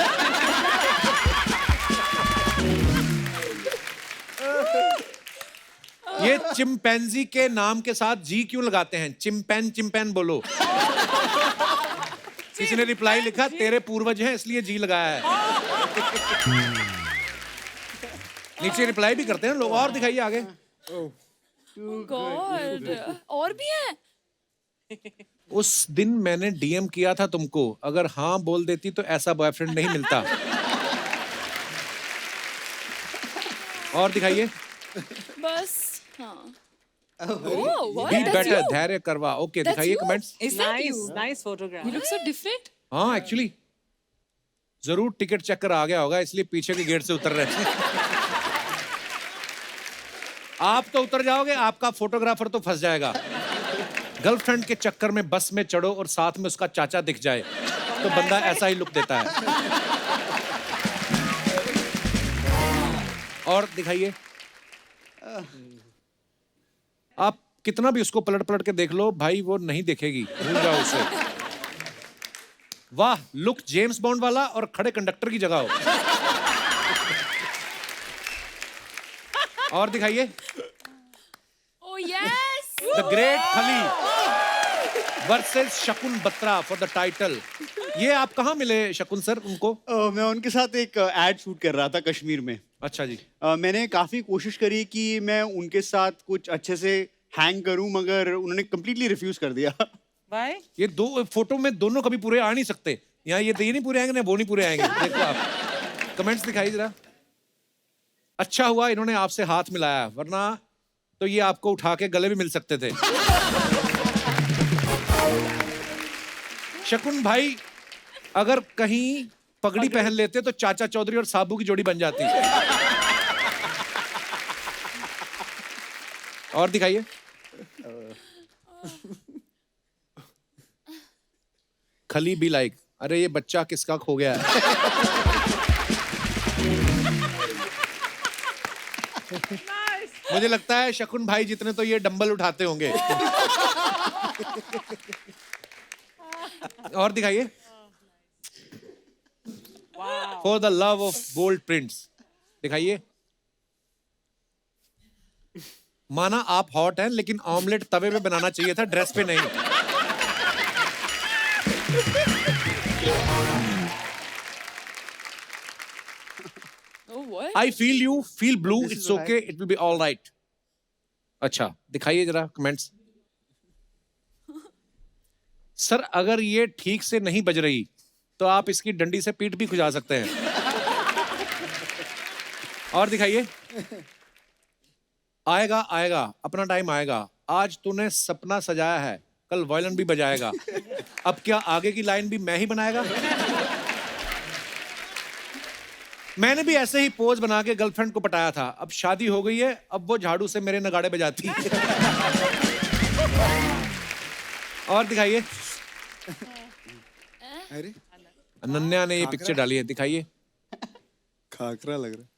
ये चिंपैंजी के नाम के साथ जी क्यों लगाते हैं? चिंपैन चिंपैन बोलो। किसी ने रिप्लाई लिखा, तेरे पूर्वज हैं इसलिए जी लगाया है। नीचे रिप्लाई भी करते हैं लोग। और दिखाइए आगे। God. और भी है? उस दिन मैंने डीएम किया था तुमको, अगर हाँ बोल देती तो ऐसा बॉयफ्रेंड नहीं मिलता। और दिखाइए। बस हाँ। Oh, what? बी That's बेटर, you? धैर्य करवा। ओके That's दिखाइए you? Comments. Is that Nice, you? nice photograph. You look so different. हाँ एक्चुअली जरूर टिकट चेकर आ गया होगा, इसलिए पीछे के गेट से उतर रहे थे। आप तो उतर जाओगे, आपका फोटोग्राफर तो फंस जाएगा। गर्लफ्रेंड के चक्कर में बस में चढ़ो और साथ में उसका चाचा दिख जाए तो बंदा ऐसा ही लुक देता है। और दिखाइए। आप कितना भी उसको पलट पलट के देख लो भाई, वो नहीं देखेगी, भूल जाओ उसे। वाह, लुक जेम्स बॉन्ड वाला और खड़े कंडक्टर की जगह हो। और दिखाइए। Oh yes. द ग्रेट खली वर्सेस शकुन बत्रा फॉर द टाइटल। ये आप कहाँ मिले शकुन सर उनको? मैं उनके साथ एक एड शूट कर रहा था कश्मीर में। अच्छा जी। मैंने काफी कोशिश करी कि मैं उनके साथ कुछ अच्छे से हैंग करूं, मगर उन्होंने कम्प्लीटली रिफ्यूज कर दिया। Why? ये दो फोटो में दोनों कभी पूरे आ नहीं सकते। यहाँ ये नहीं पूरे आएंगे ना वो नहीं पूरे आएंगे। देखो आप कमेंट्स दिखाइए जरा। अच्छा हुआ इन्होंने आपसे हाथ मिलाया, वरना तो ये आपको उठा के गले भी मिल सकते थे। शकुन भाई अगर कहीं पगड़ी पहन लेते तो चाचा चौधरी और साबू की जोड़ी बन जाती। और दिखाइए। खली बी लाइक, अरे ये बच्चा किसका खो गया है? मुझे लगता है शकुन भाई जितने तो ये डंबल उठाते होंगे। और दिखाइए। For the love of bold prints दिखाइए। माना आप हॉट हैं, लेकिन ऑमलेट तवे पे बनाना चाहिए था, ड्रेस पे नहीं। Oh what? I feel you, feel blue, it's okay, it will be all right. अच्छा दिखाइए जरा कमेंट्स। सर अगर ये ठीक से नहीं बज रही तो आप इसकी डंडी से पीठ भी खुजा सकते हैं। और दिखाइए। आएगा आएगा, अपना टाइम आएगा। आज तूने सपना सजाया है, कल वायलिन भी बजाएगा। अब क्या आगे की लाइन भी मैं ही बनाएगा? मैंने भी ऐसे ही पोज बना के गर्लफ्रेंड को पटाया था। अब शादी हो गई है, अब वो झाड़ू से मेरे नगाड़े बजाती है। और दिखाइए। अरे अनन्या ने ये पिक्चर डाली है, दिखाइए। खाकरा लग रहा है।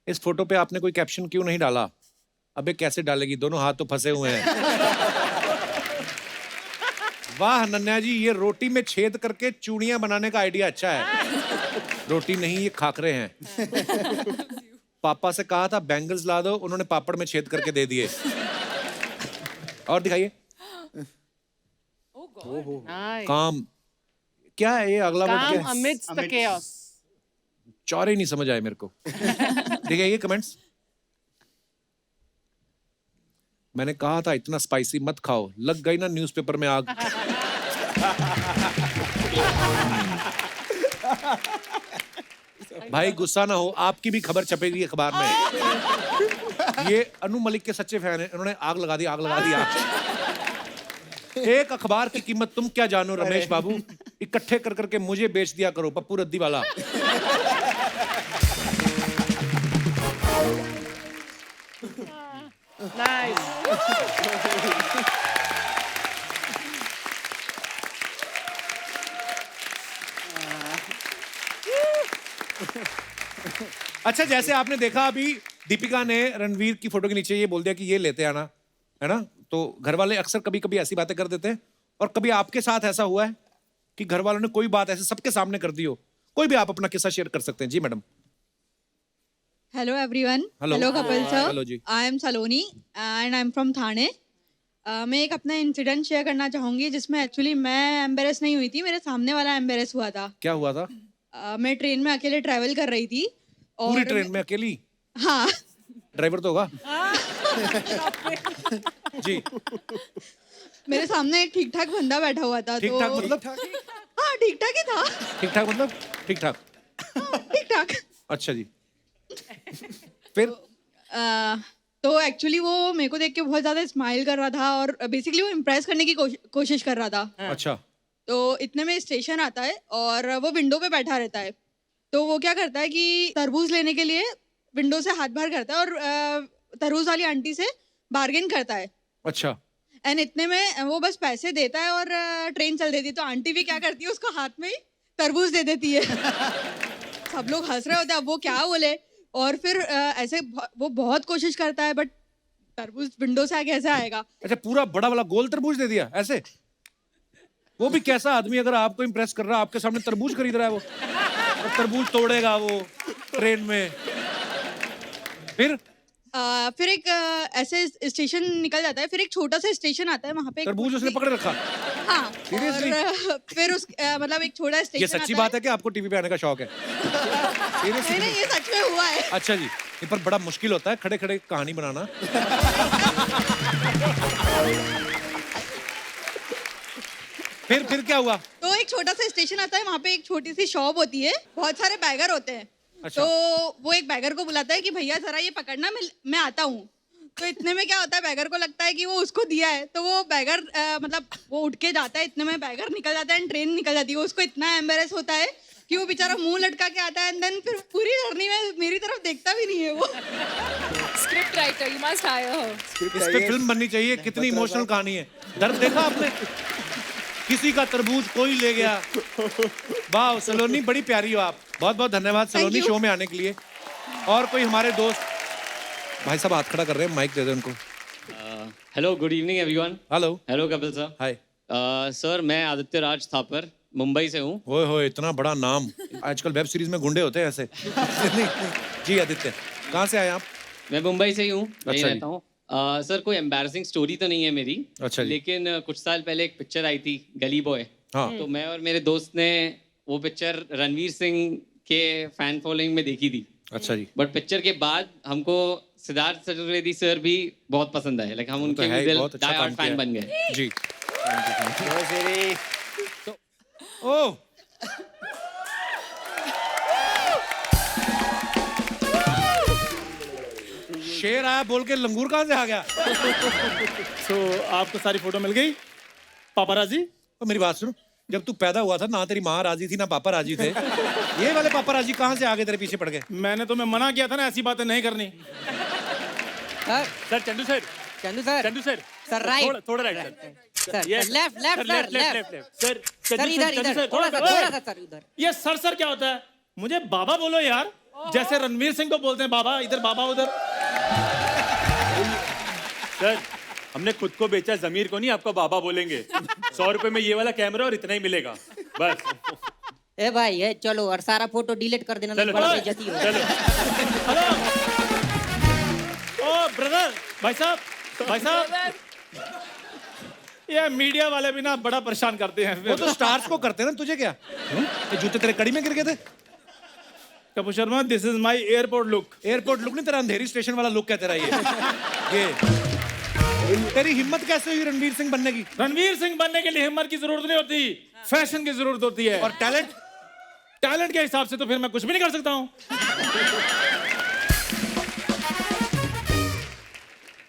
इस फोटो पे आपने कोई कैप्शन क्यों नहीं डाला? अबे कैसे डालेगी, दोनों हाथ तो फंसे हुए हैं। वाह अनन्या जी, ये रोटी में छेद करके चूड़ियां बनाने का आइडिया अच्छा है। रोटी नहीं, ये खाकरे हैं। पापा से कहा था बैंगल्स ला दो, उन्होंने पापड़ में छेद करके दे दिए। और दिखाइए। Nice. काम क्या है ये? अगला वर्ड Calm क्या है? amidst the chaos. चौरे नहीं समझ आए मेरे को। देखिए कमेंट्स। मैंने कहा था इतना स्पाइसी मत खाओ, लग गई ना न्यूज़पेपर में आग। भाई गुस्सा ना हो, आपकी भी खबर छपेगी अखबार में। ये अनु मलिक के सच्चे फैन हैं, इन्होंने आग लगा दी, आग लगा दी आग। एक अखबार की कीमत तुम क्या जानो रमेश बाबू, इकट्ठे कर करके मुझे बेच दिया करो, पप्पू रद्दी वाला। नाइस। अच्छा, जैसे आपने देखा अभी दीपिका ने रणवीर की फोटो के नीचे ये बोल दिया कि ये लेते आना, है ना? तो घर वाले अक्सर कभी कभी ऐसी बातें कर देते हैं, और कभी आपके साथ ऐसा हुआ है कि घर वालों ने कोई बात ऐसे सबके सामने कर दी हो? कोई भी आप अपना किस्सा शेयर कर सकते हैं। जी madam. Hello everyone. Hello. Hello Kapil sir. Hello जी। I am Saloni and I am from Thane. मैं एक अपना इंसिडेंट शेयर करना चाहूंगी जिसमें एक्चुअली मैं एम्बेरस नहीं हुई थी, मेरे सामने वाला एम्बेरस हुआ था। क्या हुआ था? मैं ट्रेन में अकेले ट्रैवल कर रही थी और पूरी ट्रेन में अकेली? हाँ। ड्राइवर तो होगा। जी। मेरे सामने एक ठीक ठाक बंदा बैठा हुआ था। ठीक ठाक मतलब? हाँ ठीक ठाक ही था। ठीक ठाक मतलब? ठीक ठाक। ठीक ठाक। अच्छा जी। फिर? तो एक्चुअली वो मेरे को देख के बहुत ज्यादा स्माइल कर रहा था और बेसिकली वो इम्प्रेस करने की कोशिश कर रहा था। अच्छा। तो इतने में स्टेशन आता है और वो विंडो पे बैठा रहता है। तो वो क्या करता है कि तरबूज लेने के लिए विंडो से हाथ बाहर करता है और तरबूज वाली आंटी से बार्गेन करता है। अच्छा। एंड इतने में वो बस पैसे देता है और ट्रेन चल देती है। तो आंटी भी क्या करती है, उसको हाथ में ही तरबूज दे देती है। सब लोग हंस रहे होते हैं, अब वो क्या बोले। और फिर ऐसे वो बहुत कोशिश करता है बट तरबूज विंडो से कैसे आएगा। अच्छा, पूरा बड़ा वाला गोल तरबूज दे दिया ऐसे? वो भी कैसा आदमी अगर आपको इम्प्रेस कर रहा है, आपके सामने तरबूज खरीद रहा है वो, और तरबूज तोड़ेगा वो ट्रेन में। फिर एक ऐसे स्टेशन निकल जाता है, फिर एक छोटा सा स्टेशन आता है, वहाँ पे तरबूज उसने पकड़ रखा? हाँ। Seriously? और फिर उस मतलब एक छोटा स्टेशन। ये सच्ची बात है कि आपको टीवी पे आने का शौक है? नहीं नहीं, ये सच में हुआ है। अच्छा जी। ये पर बड़ा मुश्किल होता है खड़े खड़े कहानी बनाना। फिर क्या हुआ? तो एक छोटा सा स्टेशन आता है, वहाँ पे एक छोटी सी शॉप होती है, बहुत सारे बैगर होते हैं। अच्छा। तो वो एक बैगर को बुलाता है कि भैया जरा ये पकड़ना, मैं आता हूँ। तो इतने में क्या होता है, बैगर को लगता है कि वो उसको दिया है, तो वो बैगर मतलब वो उठ के जाता है, इतने में बैगर निकल जाता है, ट्रेन निकल जाती है। उसको इतना एम्बेरस होता है कि वो बेचारा मुंह लटका के आता है, एंड देन फिर पूरी जर्नी में मेरी तरफ देखता भी नहीं है वो। Script writer, you must hire her. इस पे फिल्म बननी चाहिए, कितनी इमोशनल कहानी है। दर्द देखा आपने? किसी का तरबूज कोई ले गया। वाह सलोनी, बड़ी प्यारी हो आप। बहुत बहुत धन्यवाद सलोनी शो में आने के लिए। और कोई हमारे दोस्त भाई साहब हाथ खड़ा कर रहे हैं, माइक दे दो उनको। Hello, good evening everyone. Hello. Hello Kapil sir. Hi sir, मैं आदित्य राज थापर मुंबई से हूँ। ओए होए, इतना बड़ा नाम। आजकल वेब सीरीज में गुंडे होते हैं ऐसे। जी आदित्य, कहाँ से आए आप? मैं मुंबई से ही हूँ, यहीं अच्छा रहता हूँ। सर, कोई एम्बैरसिंग स्टोरी तो नहीं है मेरी। अच्छा जी। लेकिन कुछ साल पहले एक पिक्चर आई थी गली बॉय। हाँ। तो मैं और मेरे दोस्त ने वो पिक्चर रणवीर सिंह के फैन फॉलोइंग में देखी थी। अच्छा जी। बट पिक्चर के बाद हमको सिद्धार्थ चतुर्वेदी सर भी बहुत पसंद आए। लाइक हम वो तो उनके है ही, दिल बहुत अच्छा डाई काम हार्ड फैन किया बन गए। जी। ओ शेर आया बोल के लंगूर कहाँ से आ गया? आपको सारी फोटो मिल गई पापाराजी? तो मेरी बात सुनो, जब तू पैदा हुआ था ना तेरी माँ राजी थी ना पापा राजी थे। ये वाले पापा राजी कहाँ से आगे तेरे पीछे पड़ गए? मैंने तुम्हें मना किया था ना ऐसी बातें नहीं करनी। Sir Chandu sir, Chandu sir, Chandu sir, sir right, थोड़ा right sir, Yes. Left left left sir, left left sir, sir इधर इधर, थोड़ा सा सर इधर। ये सर क्या होता है? मुझे बाबा बोलो यार, जैसे रणवीर सिंह को बोलते हैं बाबा इधर बाबा उधर। सर, हमने खुद को बेचा, जमीर को नहीं। आपको बाबा बोलेंगे। 100 रुपए में ये वाला कैमरा और इतना ही मिलेगा बस। ए भाई ये चलो और सारा फोटो डिलीट कर देना, चलो, बड़ा चलो, बेइज्जती हो। चलो। हेलो, ओ ब्रदर, भाई साहब, ये मीडिया वाले भी ना बड़ा परेशान करते हैं। वो तो स्टार्स को करते हैं ना, तुझे क्या? ये जूते तेरे कड़ी में गिर गए थे? Kapoor Sharma, this is my airport look. Airport look नहीं, तेरा अंधेरी स्टेशन वाला लुक है तेरा ये तेरी हिम्मत कैसे हुई रणवीर सिंह बनने की? रणवीर सिंह बनने के लिए हिम्मत की जरूरत नहीं होती, फैशन की जरूरत होती है। और टैलेंट? टैलेंट के हिसाब से तो फिर मैं कुछ भी नहीं कर सकता हूँ।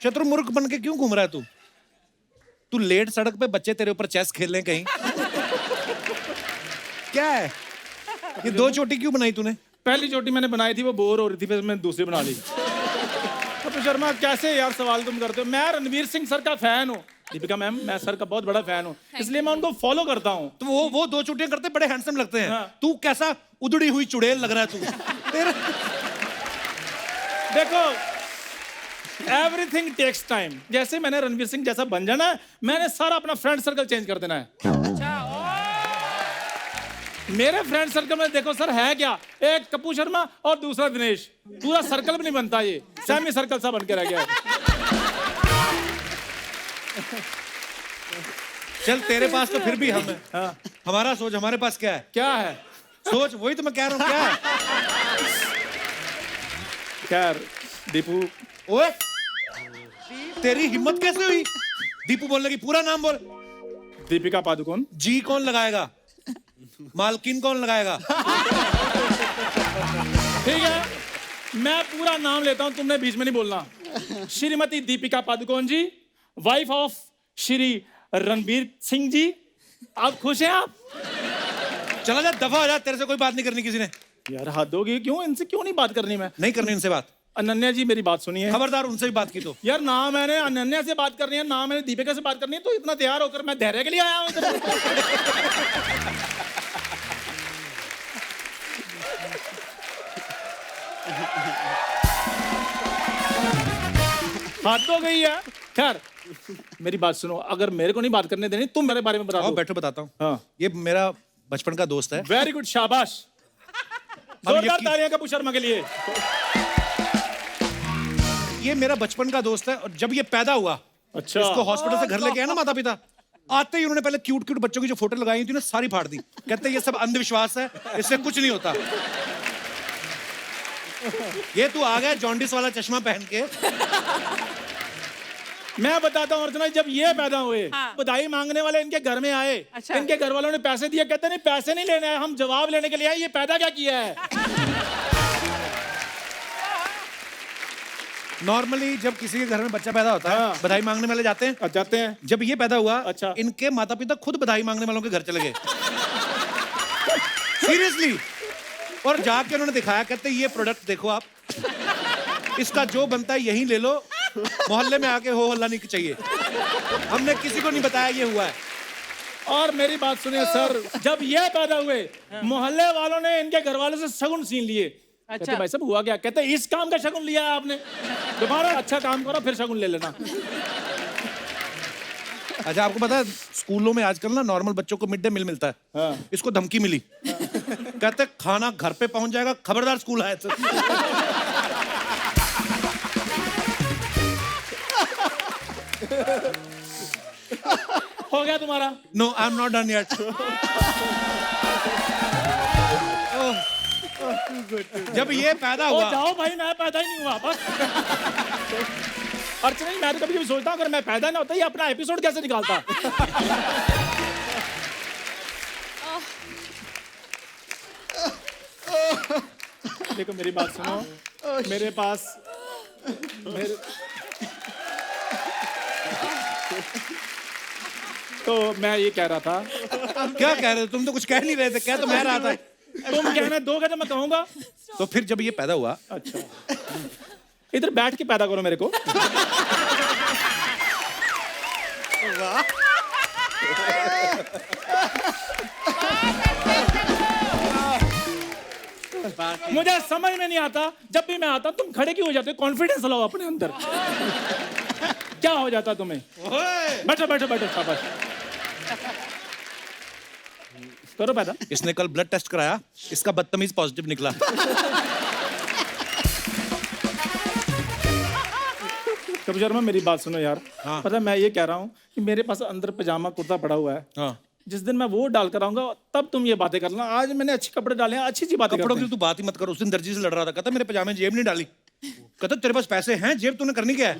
शत्रुमुर्ख बन के क्यों घूम रहा है तू? तू लेट सड़क पे बच्चे तेरे ऊपर चेस खेल रहे हैं कहीं? क्या है ये? 2 चोटी क्यों बनाई तूने? पहली चोटी मैंने बनाई थी, वो बोर हो रही थी, फिर मैंने दूसरी बना ली। कपिल शर्मा कैसे यार सवाल तुम करते हो? मैं रणवीर सिंह सर का फैन हूँ, दीपिका मैम मैं सर का बहुत बड़ा फैन हूँ, इसलिए मैं उनको फॉलो करता हूँ। तो वो 2 चोटियां करते बड़े हैंडसम लगते हैं। तू कैसा उधड़ी हुई चुड़ैल लग रहा है तू। तेरे देखो एवरीथिंग टेक्स टाइम। जैसे मैंने रणवीर सिंह जैसा बन जाना है, मैंने सारा अपना फ्रेंड सर्कल चेंज कर देना है। मेरे फ्रेंड सर्कल में देखो सर है क्या, एक कपूर शर्मा और दूसरा दिनेश। पूरा सर्कल भी नहीं बनता, ये सेमी सर्कल सा बन के रह गया है। चल तेरे पास तो फिर भी हम है। हाँ। हमारा सोच, हमारे पास क्या है? क्या है सोच? वही तो मैं कह रहा हूँ, क्या है? खैर दीपू। ओए तेरी हिम्मत कैसे हुई दीपू बोलने की? पूरा नाम बोल। दीपिका पादुकोण। जी कौन लगाएगा? मालकिन कौन लगाएगा? ठीक है मैं पूरा नाम लेता हूं, तुमने बीच में नहीं बोलना। श्रीमती दीपिका पादुकोण जी, वाइफ ऑफ श्री रणवीर सिंह जी। आप खुश हैं? आप चला जा, दफा हो जा, तेरे से कोई बात नहीं करनी किसी ने। यार हद होगी, क्यों इनसे क्यों नहीं बात करनी? मैं नहीं करनी इनसे बात। अनन्या जी मेरी बात सुनिए, खबरदार उनसे भी बात की तो। यार ना मैंने अनन्या से बात करनी है, ना मैंने दीपिका से बात करनी है, तो इतना तैयार होकर मैं धैर्य के लिए आया हूं इधर। बात तो गई है। खैर मेरी बात सुनो, अगर मेरे को नहीं बात करने देनी, तुम मेरे बारे में बता दो। बैठो बताता हूँ। हाँ। ये मेरा बचपन का दोस्त है। वेरी गुड, शाबाश। जोरदार तालियां कपूर शर्मा के लिए। ये मेरा बचपन का दोस्त है, और जब ये पैदा हुआ, अच्छा, इसको हॉस्पिटल से घर लेके आया ना माता पिता, आते ही उन्होंने पहले क्यूट क्यूट बच्चों की जो फोटो लगाई थी ना, सारी फाड़ दी। कहते ये सब अंधविश्वास है, इससे कुछ नहीं होता। ये तू आ गया जॉन्डिस वाला चश्मा पहन के। मैं बताता हूँ अर्चना, जब ये पैदा हुए, बधाई मांगने वाले इनके घर में आए। अच्छा। इनके घर वालों ने पैसे दिए, कहते नहीं पैसे नहीं लेने आए, हम जवाब लेने के लिए आए, ये पैदा क्या किया है। नॉर्मली जब किसी के घर में बच्चा पैदा होता है, बधाई मांगने वाले जाते हैं। जाते हैं। जब ये पैदा हुआ, अच्छा, इनके माता पिता खुद बधाई मांगने वालों के घर चले गए। सीरियसली। और जाके उन्होंने दिखाया, कहते ये प्रोडक्ट देखो आप, इसका जो बनता है यही ले लो, मोहल्ले में आके हो हल्ला नहीं चाहिए। हमने किसी को नहीं बताया ये हुआ है। और मेरी बात सुनिए सर, जब ये पैदा हुए, मोहल्ले वालों ने इनके घर वालों से शगुन छीन लिए। अच्छा। कहते भाई साहब हुआ क्या? कहते इस काम का शगुन लिया है आपने, दोबारा अच्छा काम करो फिर शगुन ले लेना। अच्छा आपको पता है स्कूलों में आजकल ना नॉर्मल बच्चों को मिड डे मील मिलता है। हाँ। इसको धमकी मिली। कहते खाना घर पे पहुंच जाएगा, खबरदार स्कूल आए तो। हो गया तुम्हारा? No I am not done yet. जब ये पैदा हुआ, जाओ भाई, मैं पैदा ही नहीं हुआ बस। अर्चना मैं तो कभी सोचता हूँ, अगर मैं पैदा ना होता ये अपना एपिसोड कैसे निकालता। देखो मेरी बात सुनो, मेरे पास तो मैं ये कह रहा था। क्या कह रहे थे तुम? तो कुछ कह नहीं रहे थे। क्या तो मैं रहा था। तुम कहना दोगे तो मैं कहूंगा। तो फिर जब ये पैदा हुआ, अच्छा इधर बैठ के पैदा करो मेरे को। मुझे समझ में नहीं आता, जब भी मैं आता तुम खड़े क्यों हो जाते? कॉन्फिडेंस लाओ अपने अंदर। क्या हो जाता तुम्हें? बैठो बैठो बैठो, शाबाश। करो पैदा। इसने कल ब्लड टेस्ट कराया, इसका बदतमीज पॉजिटिव निकला। कपिल शर्मा मेरी बात सुनो यार। हाँ। पता है मैं ये कह रहा हूँ कि मेरे पास अंदर पजामा कुर्ता पड़ा हुआ है। हाँ। जिस दिन मैं वो डाल कर आऊंगा तब तुम ये बातें करना। आज मैंने अच्छे कपड़े डाले हैं, अच्छी बातें कपड़ों की तू बात ही मत कर। उस दिन दर्जी से लड़ रहा था, कहता मेरे पजामे जेब नहीं डाली। कहता तेरे पास पैसे हैं, जेब तूने करनी क्या है?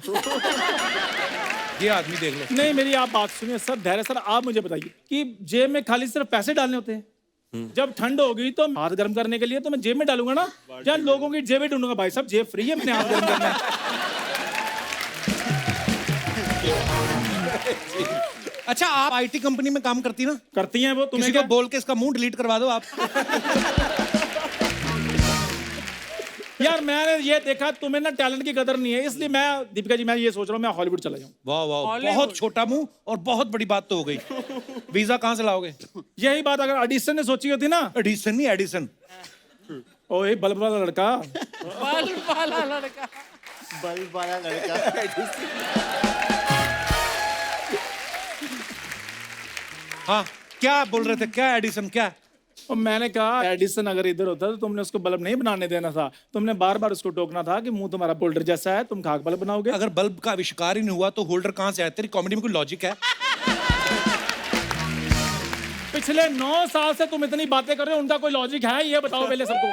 ये आदमी देख लो। नहीं मेरी आप बात सुनिए सर, धैर्य सर, आप मुझे बताइए कि जेब में खाली सिर्फ पैसे डालने होते हैं? जब ठंड होगी तो हाथ गर्म करने के लिए तो मैं जेब में डालूंगा ना, या लोगों की जेबें ढूंढूंगा? भाई साहब जेब फ्री है, मैंने हाथ गर्म करना है। अच्छा, आप आईटी कंपनी में काम करती ना? करती हैं वो, तुम्हें किसी को क्या? बोल के इसका मुंह डिलीट करवा दो आप। यार मैंने ये देखा तुम्हें ना टैलेंट की कदर नहीं है, इसलिए मैं दीपिका जी मैं ये सोच रहा हूँ मैं हॉलीवुड चला जाऊँ। वाह वाह, बहुत छोटा मुंह और बहुत बड़ी बात तो हो गई। वीजा कहाँ से लाओगे? यही बात अगर एडिसन ने सोची होती ना। एडिसन नहीं, एडिसन। ओए बल्ब वाला लड़का। बल्ब वाला लड़का। बल्ब वाला लड़का। हाँ, क्या बोल रहे थे? क्या एडिसन क्या? और मैंने कहा एडिसन अगर इधर होता तो तुमने उसको बल्ब नहीं बनाने देना था, तुमने बार बार उसको टोकना था कि मुंह तुम्हारा होल्डर जैसा है, तुम खाक बल्ब बनाओगे। अगर बल्ब का आविष्कार ही नहीं हुआ तो होल्डर कहाँ से आया? तेरी कॉमेडी में कोई लॉजिक है? पिछले 9 साल से तुम इतनी बातें कर रहे हो, उनका कोई लॉजिक है? ये बताओ पहले सबको।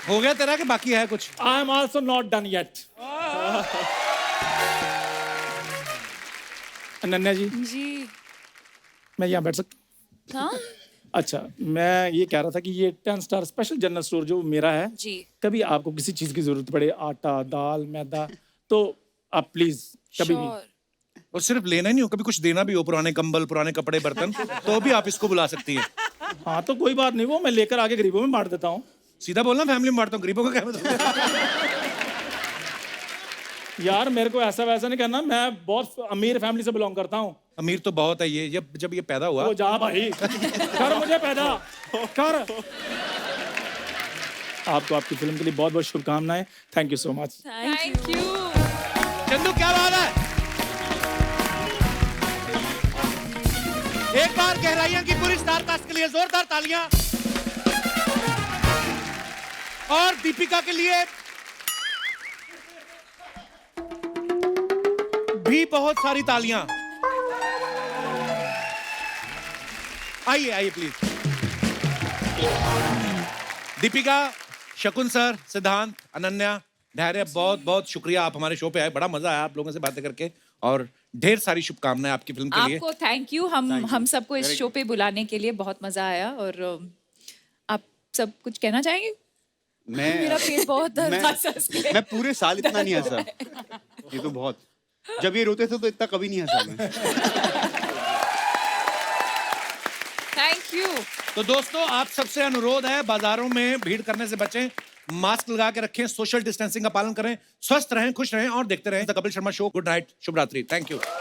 हो गया तेरा कि बाकी है कुछ? I am also not done yet. Ananya ji, मैं यहाँ बैठ सकता हूँ? हाँ अच्छा, मैं ये कह रहा था कि ये 10 स्टार स्पेशल जनरल स्टोर जो मेरा है जी। कभी आपको किसी चीज की जरूरत पड़े, आटा दाल मैदा, तो आप प्लीज कभी भी। और सिर्फ लेना ही नहीं हो, कभी कुछ देना भी हो, पुराने कंबल, पुराने कपड़े, बर्तन, तो भी आप इसको बुला सकती हैं। हाँ तो कोई बात नहीं, वो मैं लेकर आके गरीबों में बांट देता हूँ। सीधा बोलना, फैमिली में बांटता हूँ, गरीबों का क्या मतलब? यार मेरे को ऐसा वैसा नहीं करना, मैं बहुत अमीर फैमिली से बिलोंग करता हूँ। अमीर तो बहुत है ये, जब ये पैदा हुआ। तो जा भाई, कर मुझे पैदा कर। आपको आपकी फिल्म के लिए बहुत बहुत शुभकामनाएं। Thank you so much. Thank you. Chandu क्या बात है? एक बार गहराइयां की पूरी स्टार कास्ट के लिए जोरदार तालियां, और दीपिका के लिए भी बहुत सारी तालियां। आइए आइए प्लीज। दीपिका, शकुन सर, सिद्धांत, अनन्या, धैर्य, बहुत बहुत शुक्रिया, आप हमारे शो पे आए, बड़ा मजा आया आप लोगों से बातें करके, और ढेर सारी शुभकामनाएं आपकी फिल्म के लिए। आपको थैंक यू, हम सबको इस शो पे बुलाने के लिए बहुत मजा आया। और आप सब कुछ कहना चाहेंगे? मेरा पेट बहुत दर्द था सच में। मैं पूरे साल इतना नहीं हंसा, ये तो बहुत, जब ये रोते थे तो इतना कभी नहीं हंसा मैं। Thank you. तो दोस्तों, आप सबसे अनुरोध है, बाजारों में भीड़ करने से बचें, मास्क लगा के रखें, सोशल डिस्टेंसिंग का पालन करें, स्वस्थ रहें, खुश रहें और देखते रहें the Kapil Sharma show. Good night, शुभ रात्रि, थैंक यू।